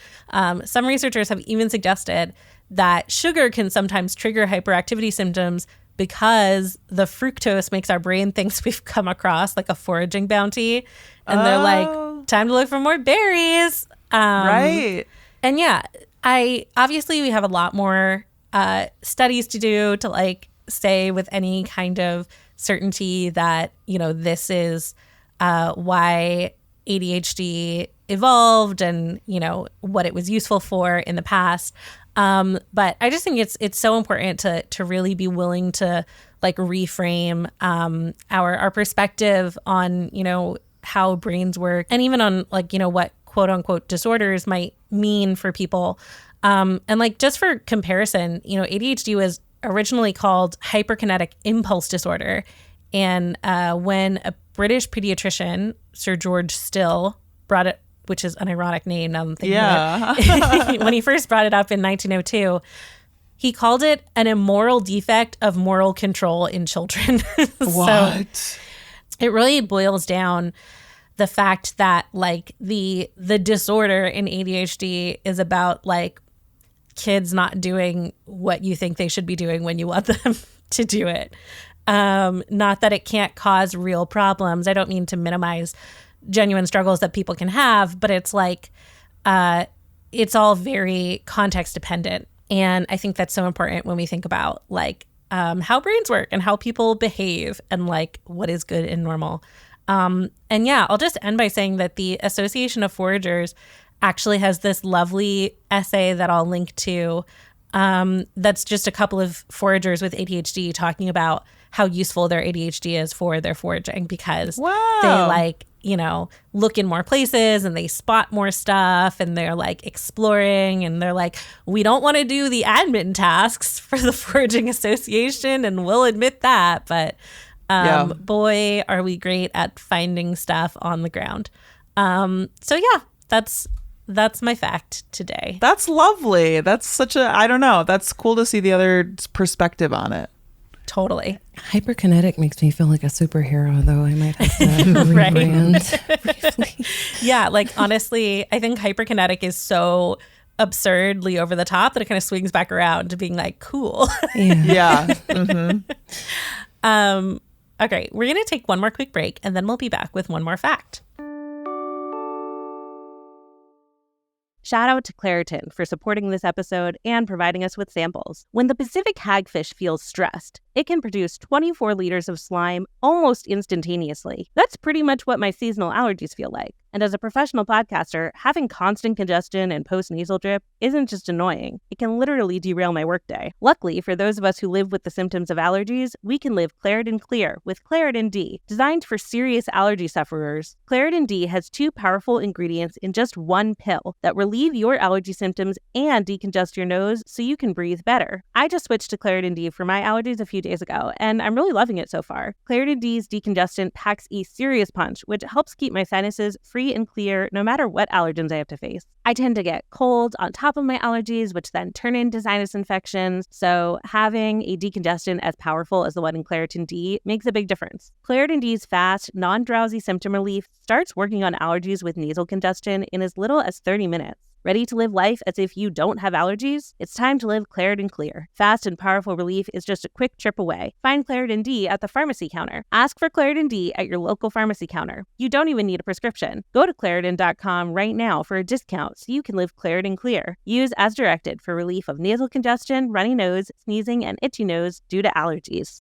Speaker 4: Some researchers have even suggested that sugar can sometimes trigger hyperactivity symptoms because the fructose makes our brain thinks we've come across like a foraging bounty. And they're like, time to look for more berries.
Speaker 2: Right.
Speaker 4: And yeah, obviously we have a lot more studies to do to like say with any kind of certainty that, this is why ADHD evolved and, what it was useful for in the past. But I just think it's so important to really be willing to like reframe our perspective on, how brains work and even on like, what quote unquote disorders might mean for people. And like just for comparison, ADHD was originally called hyperkinetic impulse disorder. And when a British pediatrician, Sir George Still, brought it, which is an ironic name now I'm thinking of it, when he first brought it up in 1902, he called it an immoral defect of moral control in children.
Speaker 2: What?
Speaker 4: So it really boils down the fact that like the disorder in ADHD is about like kids not doing what you think they should be doing when you want them to do it. Not that it can't cause real problems. I don't mean to minimize genuine struggles that people can have, but it's like, it's all very context dependent. And I think that's so important when we think about like, how brains work and how people behave and like what is good and normal. And yeah, I'll just end by saying that the Association of Foragers actually has this lovely essay that I'll link to. That's just a couple of foragers with ADHD talking about how useful their ADHD is for their foraging because they like, look in more places and they spot more stuff and they're like exploring and they're like, we don't want to do the admin tasks for the Foraging Association and we'll admit that. But boy, are we great at finding stuff on the ground. So yeah, that's my fact today.
Speaker 2: That's lovely. That's I don't know. That's cool to see the other perspective on it.
Speaker 4: Totally.
Speaker 3: Hyperkinetic makes me feel like a superhero, though. I might have to rebrand briefly.
Speaker 4: Yeah, like honestly, I think hyperkinetic is so absurdly over the top that it kind of swings back around to being like cool.
Speaker 2: Yeah. Mm-hmm.
Speaker 4: Okay, we're going to take one more quick break and then we'll be back with one more fact.
Speaker 1: Shout out to Claritin for supporting this episode and providing us with samples. When the Pacific hagfish feels stressed, it can produce 24 liters of slime almost instantaneously. That's pretty much what my seasonal allergies feel like. And as a professional podcaster, having constant congestion and post-nasal drip isn't just annoying. It can literally derail my workday. Luckily, for those of us who live with the symptoms of allergies, we can live Claritin Clear with Claritin D. Designed for serious allergy sufferers, Claritin D has 2 powerful ingredients in just one pill that relieve your allergy symptoms and decongest your nose so you can breathe better. I just switched to Claritin D for my allergies a few days ago, and I'm really loving it so far. Claritin D's decongestant packs a serious punch, which helps keep my sinuses free and clear no matter what allergens I have to face. I tend to get colds on top of my allergies, which then turn into sinus infections, so having a decongestant as powerful as the one in Claritin D makes a big difference. Claritin D's fast, non-drowsy symptom relief starts working on allergies with nasal congestion in as little as 30 minutes. Ready to live life as if you don't have allergies? It's time to live Claritin Clear. Fast and powerful relief is just a quick trip away. Find Claritin D at the pharmacy counter. Ask for Claritin D at your local pharmacy counter. You don't even need a prescription. Go to Claritin.com right now for a discount so you can live Claritin Clear. Use as directed for relief of nasal congestion, runny nose, sneezing, and itchy nose due to allergies.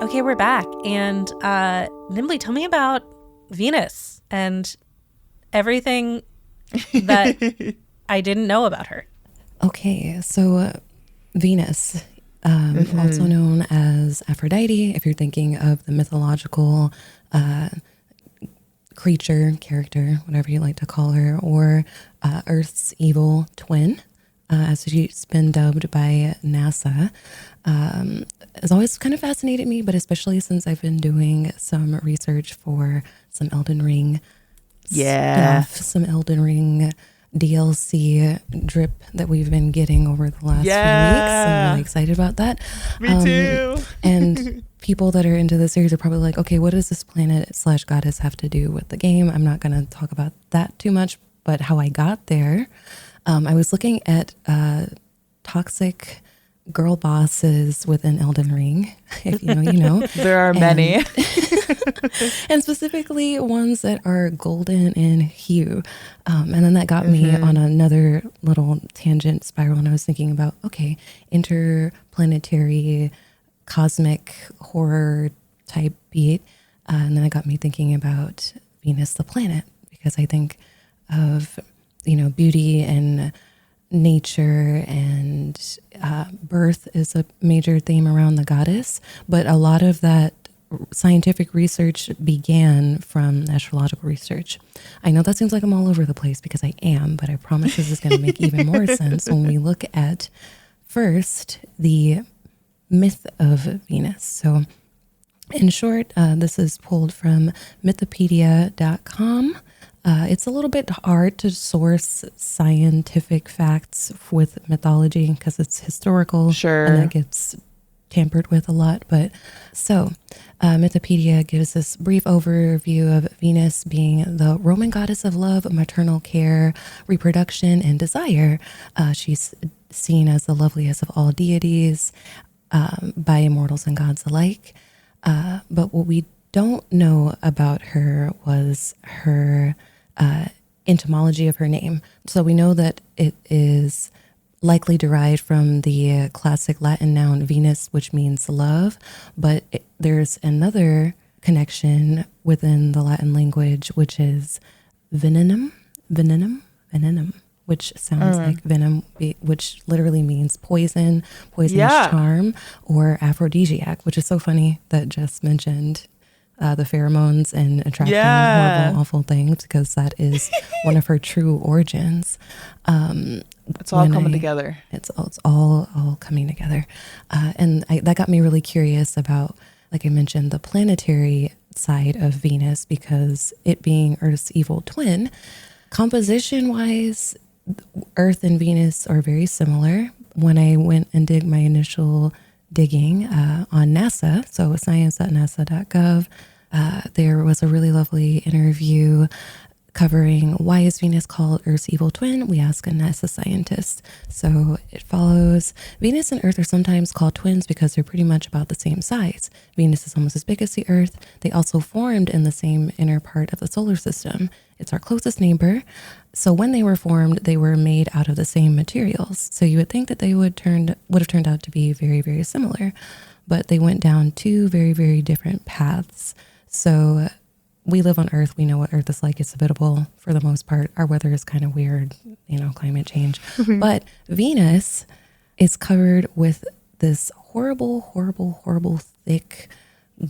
Speaker 4: Okay, we're back. And Knimbley, tell me about Venus and everything that I didn't know about her.
Speaker 3: Okay, so Venus, also known as Aphrodite, if you're thinking of the mythological creature, character, whatever you like to call her, or Earth's evil twin, as she's been dubbed by NASA, has always kind of fascinated me, but especially since I've been doing some research for some Elden Ring stuff, some Elden Ring DLC drip that we've been getting over the last few weeks. I'm really excited about that.
Speaker 2: Me too.
Speaker 3: And people that are into the series are probably like, okay, what does this planet/goddess have to do with the game? I'm not going to talk about that too much, but how I got there, I was looking at toxic girl bosses within Elden Ring. If you know, you know.
Speaker 2: There are many.
Speaker 3: And specifically ones that are golden in hue. And then that got me on another little tangent spiral. And I was thinking about, okay, interplanetary cosmic horror type beat. And then it got me thinking about Venus the planet, because I think of, you know, beauty and nature and birth is a major theme around the goddess. But a lot of that scientific research began from astrological research. I know that seems like I'm all over the place, because I am, but I promise this is going to make even more sense when we look at first the myth of Venus. So in short, this is pulled from mythopedia.com. It's a little bit hard to source scientific facts with mythology because it's historical.
Speaker 2: Sure.
Speaker 3: And that gets tampered with a lot. But so Mythopedia gives this brief overview of Venus being the Roman goddess of love, maternal care, reproduction, and desire. She's seen as the loveliest of all deities by immortals and gods alike. But what we don't know about her was her etymology of her name. So we know that it is likely derived from the classic Latin noun Venus, which means love, but there's another connection within the Latin language, which is venenum, which sounds like venom, which literally means poison, poisonous charm, or aphrodisiac, which is so funny that Jess mentioned the pheromones and attracting horrible, awful things, because that is one of her true origins.
Speaker 2: It's all coming together.
Speaker 3: It's all coming together. And that got me really curious about, like I mentioned, the planetary side of Venus, because it being Earth's evil twin, composition-wise, Earth and Venus are very similar. When I went and did my initial digging on NASA, so science.nasa.gov, there was a really lovely interview covering why is Venus called Earth's evil twin? We ask a NASA scientist. So it follows, Venus and Earth are sometimes called twins because they're pretty much about the same size. Venus is almost as big as the Earth. They also formed in the same inner part of the solar system. It's our closest neighbor. So when they were formed, they were made out of the same materials. So you would think that they would have turned out to be very, very similar, but they went down two very, very different paths. So we live on Earth. We know what Earth is like. It's habitable for the most part. Our weather is kind of weird, climate change. But Venus is covered with this horrible, thick,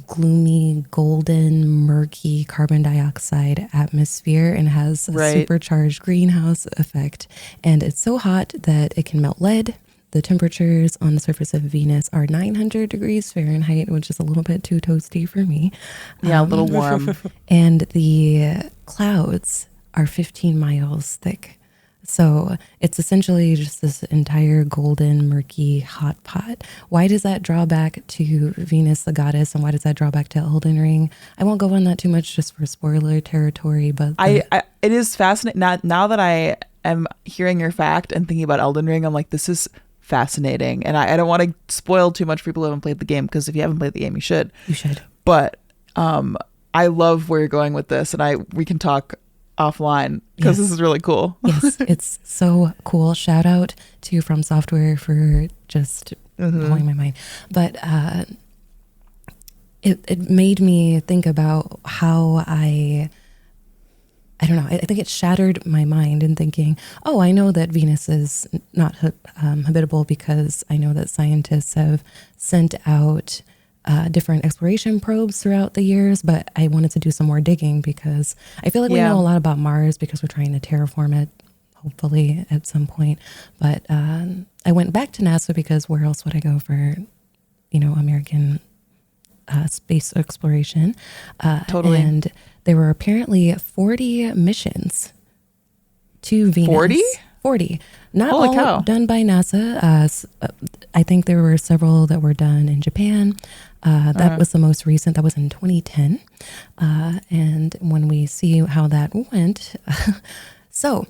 Speaker 3: gloomy, golden, murky carbon dioxide atmosphere, and has a supercharged greenhouse effect. And it's so hot that it can melt lead. The temperatures on the surface of Venus are 900 degrees Fahrenheit, which is a little bit too toasty for me.
Speaker 2: Yeah, a little warm.
Speaker 3: And the clouds are 15 miles thick. So it's essentially just this entire golden, murky, hot pot. Why does that draw back to Venus, the goddess, and why does that draw back to Elden Ring? I won't go on that too much just for spoiler territory, but
Speaker 2: it is fascinating. Now that I am hearing your fact and thinking about Elden Ring, I'm like, this is fascinating. And I don't want to spoil too much for people who haven't played the game, because if you haven't played the game, you should.
Speaker 3: You should.
Speaker 2: But I love where you're going with this, and we can talk offline, because this is really cool.
Speaker 3: Yes, it's so cool. Shout out to From Software for just blowing my mind. But it made me think about how I don't know. I think it shattered my mind in thinking, oh, I know that Venus is not habitable, because I know that scientists have sent out different exploration probes throughout the years, but I wanted to do some more digging because I feel like we know a lot about Mars because we're trying to terraform it, hopefully at some point. But I went back to NASA because where else would I go for, American space exploration?
Speaker 2: Totally.
Speaker 3: And there were apparently 40 missions to Venus. 40. Not
Speaker 2: Holy
Speaker 3: all
Speaker 2: cow.
Speaker 3: done by NASA. I think there were several that were done in Japan. That was the most recent. That was in 2010. And when we see how that went, so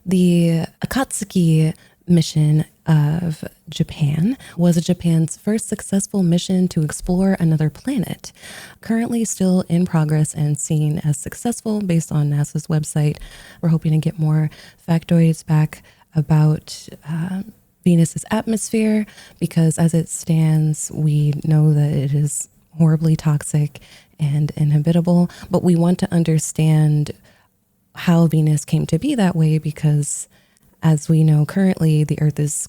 Speaker 3: the Akatsuki mission of Japan was Japan's first successful mission to explore another planet. Currently still in progress and seen as successful based on NASA's website. We're hoping to get more factoids back about Venus's atmosphere because as it stands, we know that it is horribly toxic and inhabitable, but we want to understand how Venus came to be that way because as we know currently, the Earth is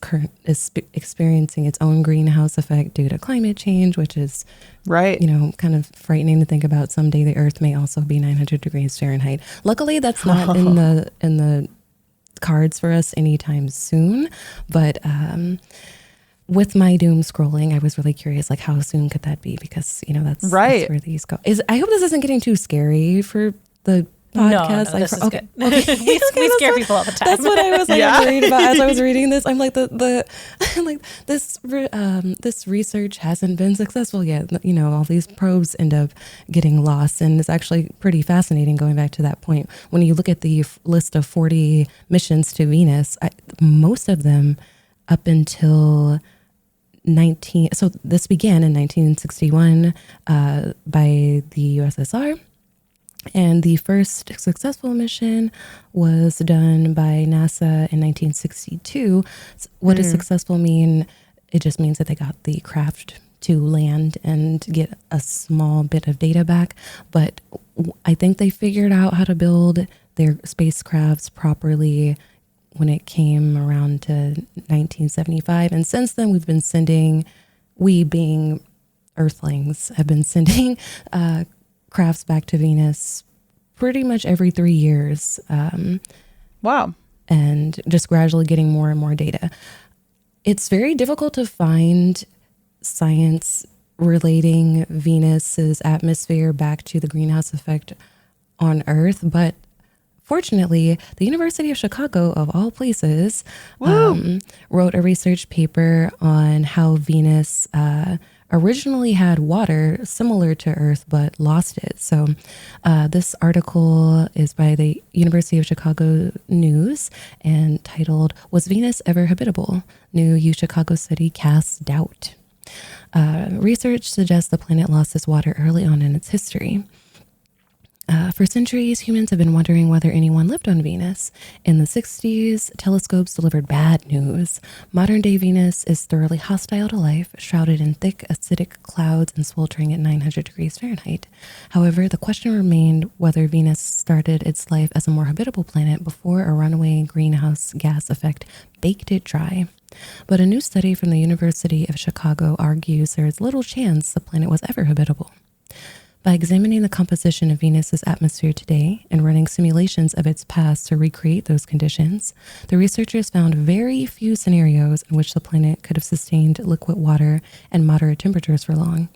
Speaker 3: experiencing its own greenhouse effect due to climate change, which is,
Speaker 2: right,
Speaker 3: kind of frightening to think about. Someday the Earth may also be 900 degrees Fahrenheit. Luckily, that's not in the cards for us anytime soon. But with my doom scrolling, I was really curious, like how soon could that be? Because that's where these go. I hope this isn't getting too scary for the podcast.
Speaker 4: No, this is
Speaker 3: okay.
Speaker 4: good.
Speaker 3: Okay.
Speaker 4: we scare people all the time.
Speaker 3: That's what I was worried about as I was reading this. I'm like this research hasn't been successful yet. All these probes end up getting lost, and it's actually pretty fascinating going back to that point. When you look at the list of 40 missions to Venus, most of them up until so this began in 1961 by the USSR. And the first successful mission was done by NASA in 1962. What does successful mean? It just means that they got the craft to land and get a small bit of data back. But I think they figured out how to build their spacecrafts properly when it came around to 1975. And since then, we being Earthlings, have been sending crafts back to Venus pretty much every 3 years.
Speaker 2: Wow.
Speaker 3: And just gradually getting more and more data. It's very difficult to find science relating Venus's atmosphere back to the greenhouse effect on Earth, but fortunately, the University of Chicago, of all places, wrote a research paper on how Venus originally had water similar to Earth, but lost it. So this article is by the University of Chicago News and titled, "Was Venus Ever Habitable? New UChicago Study Casts Doubt." Research suggests the planet lost its water early on in its history. For centuries, humans have been wondering whether anyone lived on Venus. In the 60s, telescopes delivered bad news. Modern-day Venus is thoroughly hostile to life, shrouded in thick, acidic clouds and sweltering at 900 degrees Fahrenheit. However, the question remained whether Venus started its life as a more habitable planet before a runaway greenhouse gas effect baked it dry. But a new study from the University of Chicago argues there is little chance the planet was ever habitable. By examining the composition of Venus's atmosphere today and running simulations of its past to recreate those conditions, the researchers found very few scenarios in which the planet could have sustained liquid water and moderate temperatures for long.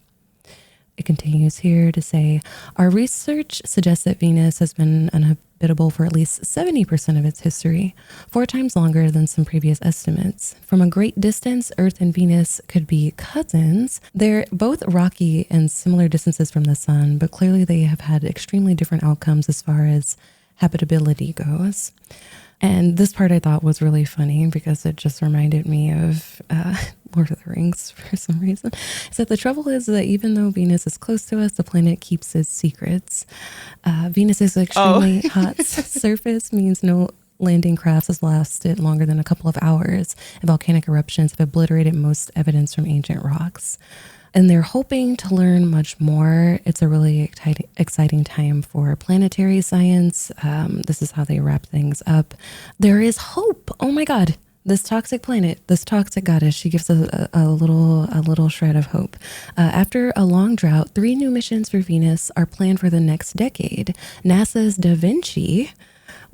Speaker 3: It continues here to say, our research suggests that Venus has been uninhabitable for at least 70% of its history, 4 times longer than some previous estimates. From a great distance, Earth and Venus could be cousins. They're both rocky and similar distances from the sun, but clearly they have had extremely different outcomes as far as habitability goes. And this part I thought was really funny because it just reminded me of Lord of the Rings for some reason. So the trouble is that even though Venus is close to us, the planet keeps its secrets. Venus's extremely hot surface means no landing crafts has lasted longer than a couple of hours, and volcanic eruptions have obliterated most evidence from ancient rocks. And they're hoping to learn much more. It's a really exciting time for planetary science. This is how they wrap things up. There is hope. Oh my God. This toxic planet, this toxic goddess, she gives a little shred of hope. After a long drought, 3 new missions for Venus are planned for the next decade. NASA's Da Vinci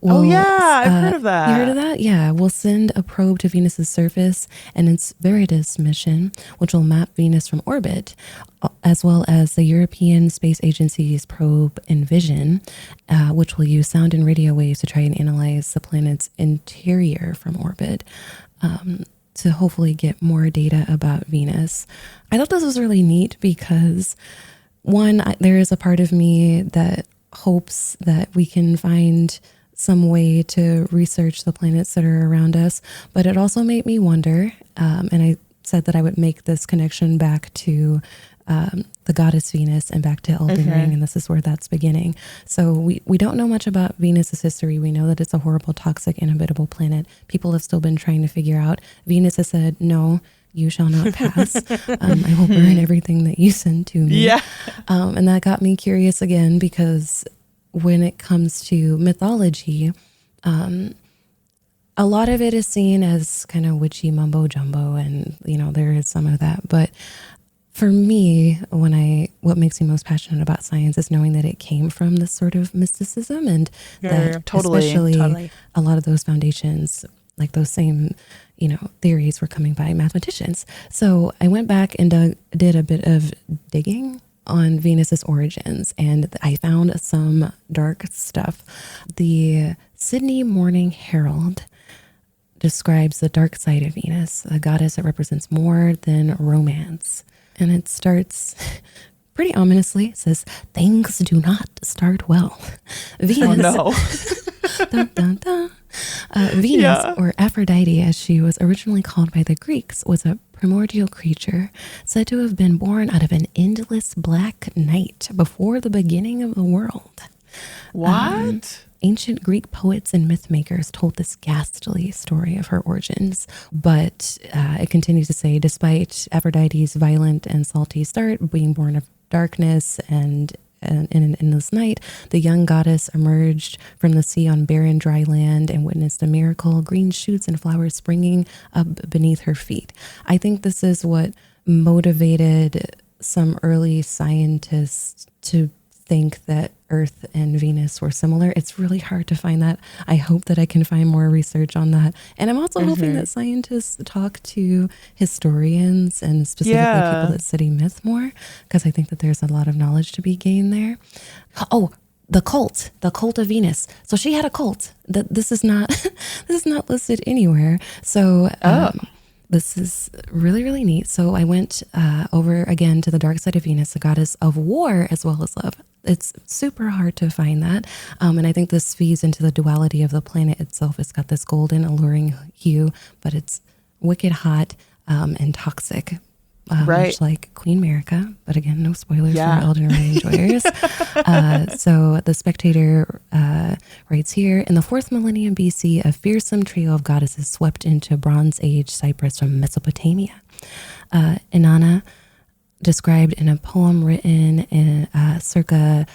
Speaker 3: will,
Speaker 2: I've heard of that.
Speaker 3: You heard of that? Yeah, we'll send a probe to Venus's surface and its Veritas mission, which will map Venus from orbit, as well as the European Space Agency's probe Envision, which will use sound and radio waves to try and analyze the planet's interior from orbit, to hopefully get more data about Venus. I thought this was really neat because, one, there is a part of me that hopes that we can find some way to research the planets that are around us, but it also made me wonder, and I said that I would make this connection back to the goddess Venus and back to Elden Ring, and this is where that's beginning. So we don't know much about Venus's history. We know that it's a horrible, toxic, inhabitable planet. People have still been trying to figure out. Venus has said, no, you shall not pass. I will burn everything that you send to me.
Speaker 2: Yeah.
Speaker 3: And that got me curious again, because when it comes to mythology, a lot of it is seen as kind of witchy mumbo jumbo, and there is some of that. But for me, what makes me most passionate about science is knowing that it came from this sort of mysticism, and that especially a lot of those foundations, like those same theories, were coming by mathematicians. So I went back and did a bit of digging on Venus's origins, and I found some dark stuff. The Sydney Morning Herald describes the dark side of Venus, a goddess that represents more than romance. And it starts pretty ominously. It says, things do not start well. Venus, dun, dun, dun. Venus, or Aphrodite as she was originally called by the Greeks, was a primordial creature said to have been born out of an endless black night before the beginning of the world.
Speaker 2: What?
Speaker 3: Ancient Greek poets and myth makers told this ghastly story of her origins, but it continues to say, despite Aphrodite's violent and salty start, being born of darkness and in this night, the young goddess emerged from the sea on barren, dry land and witnessed a miracle, green shoots and flowers springing up beneath her feet. I think this is what motivated some early scientists to think that Earth and Venus were similar. It's really hard to find that. I hope that I can find more research on that. And I'm also hoping that scientists talk to historians and specifically people that study myth more, because I think that there's a lot of knowledge to be gained there. Oh, the cult of Venus. So she had a cult. This is not listed anywhere. So this is really, really neat. So I went over again to the dark side of Venus, the goddess of war as well as love. It's super hard to find that. And I think this feeds into the duality of the planet itself. It's got this golden, alluring hue, but it's wicked hot and toxic. Much like Queen America, but again, no spoilers for Elden Ring enjoyers. So the Spectator writes here, in the 4th millennium BC, a fearsome trio of goddesses swept into Bronze Age Cyprus from Mesopotamia. Inanna, described in a poem written in circa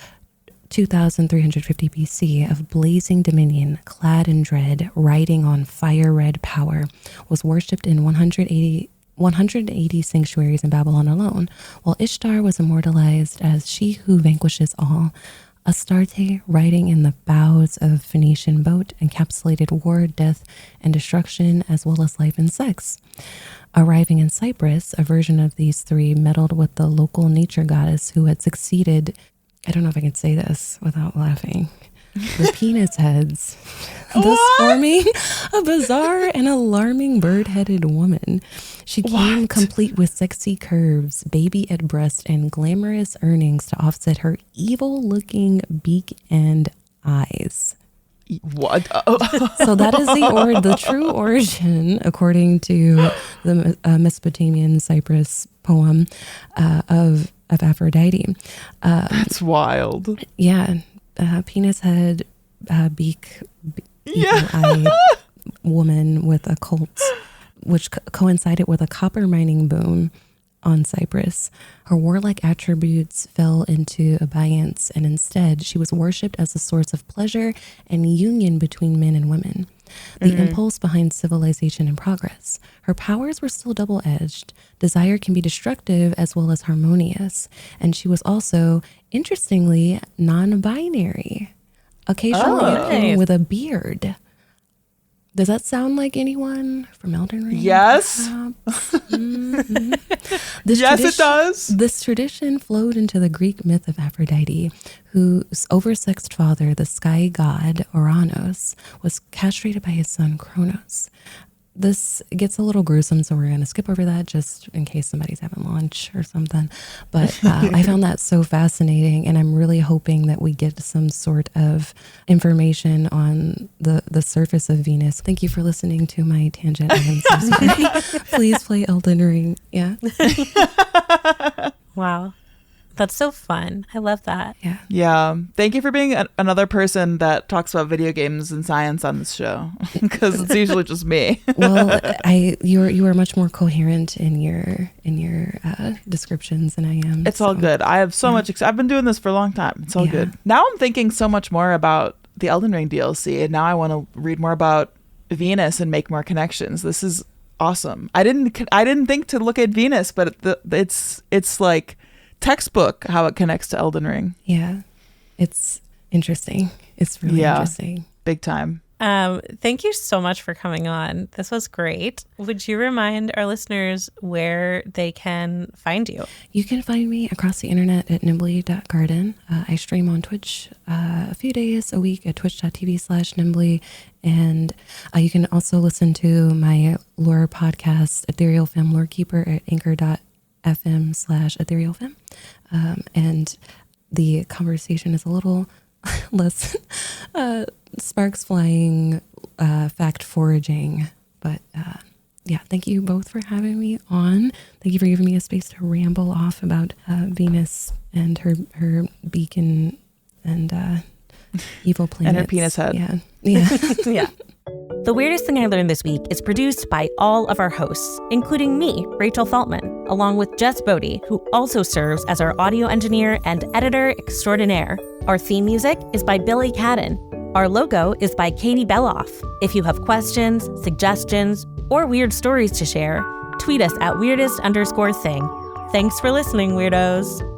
Speaker 3: 2350 BC, of blazing dominion, clad in dread, riding on fire-red power, was worshipped in 180 sanctuaries in Babylon alone, while Ishtar was immortalized as she who vanquishes all. Astarte, riding in the bows of a Phoenician boat, encapsulated war, death, and destruction, as well as life and sex. Arriving in Cyprus, a version of these three meddled with the local nature goddess who had succeeded, I don't know if I can say this without laughing, the penis heads, thus forming a bizarre and alarming bird-headed woman. She came complete with sexy curves, baby at breast, and glamorous earrings to offset her evil-looking beak and eyes.
Speaker 2: What?
Speaker 3: So that is the true origin, according to the Mesopotamian Cyprus poem of Aphrodite.
Speaker 2: That's wild.
Speaker 3: Yeah. Penis head, beak, eye woman with a cult, which coincided with a copper mining boom on Cyprus. Her warlike attributes fell into abeyance, and instead she was worshipped as a source of pleasure and union between men and women. the impulse behind civilization and progress. Her powers were still double-edged. Desire can be destructive as well as harmonious. And she was also, interestingly, non-binary, occasionally appearing with a beard. Does that sound like anyone from Elden Ring?
Speaker 2: Yes. Yes, it does.
Speaker 3: This tradition flowed into the Greek myth of Aphrodite, whose oversexed father, the sky god Oranos, was castrated by his son Kronos. This gets a little gruesome, so we're going to skip over that just in case somebody's having lunch or something. But I found that so fascinating, and I'm really hoping that we get some sort of information on the surface of Venus. Thank you for listening to my tangent. I am so sorry. Please play Elden Ring. Yeah.
Speaker 4: Wow. That's so fun. I love that.
Speaker 3: Yeah.
Speaker 2: Yeah. Thank you for being another person that talks about video games and science on this show, because it's usually just me.
Speaker 3: Well, you are much more coherent in your descriptions than I am.
Speaker 2: It's all good. I have so much. I've been doing this for a long time. It's all good. Now I'm thinking so much more about the Elden Ring DLC, and now I want to read more about Venus and make more connections. This is awesome. I didn't think to look at Venus, but it's like textbook how it connects to Elden Ring.
Speaker 3: Yeah, it's interesting. It's really interesting.
Speaker 2: Big time.
Speaker 4: Thank you so much for coming on. This was great. Would you remind our listeners where they can find you?
Speaker 3: You can find me across the internet at knimbley.garden. I stream on Twitch a few days a week at twitch.tv/Knimbley. And you can also listen to my lore podcast, Ethereal Femme Lorekeeper, at anchor.fm/etherealfem. And the conversation is a little less sparks flying, fact foraging. But yeah, thank you both for having me on. Thank you for giving me a space to ramble off about Venus and her beacon and evil planets.
Speaker 2: And her penis head.
Speaker 3: Yeah.
Speaker 4: Yeah.
Speaker 1: The Weirdest Thing I Learned This Week is produced by all of our hosts, including me, Rachel Feltman, along with Jess Bodie, who also serves as our audio engineer and editor extraordinaire. Our theme music is by Billy Cadden. Our logo is by Katie Beloff. If you have questions, suggestions, or weird stories to share, tweet us at weirdest_thing. Thanks for listening, weirdos.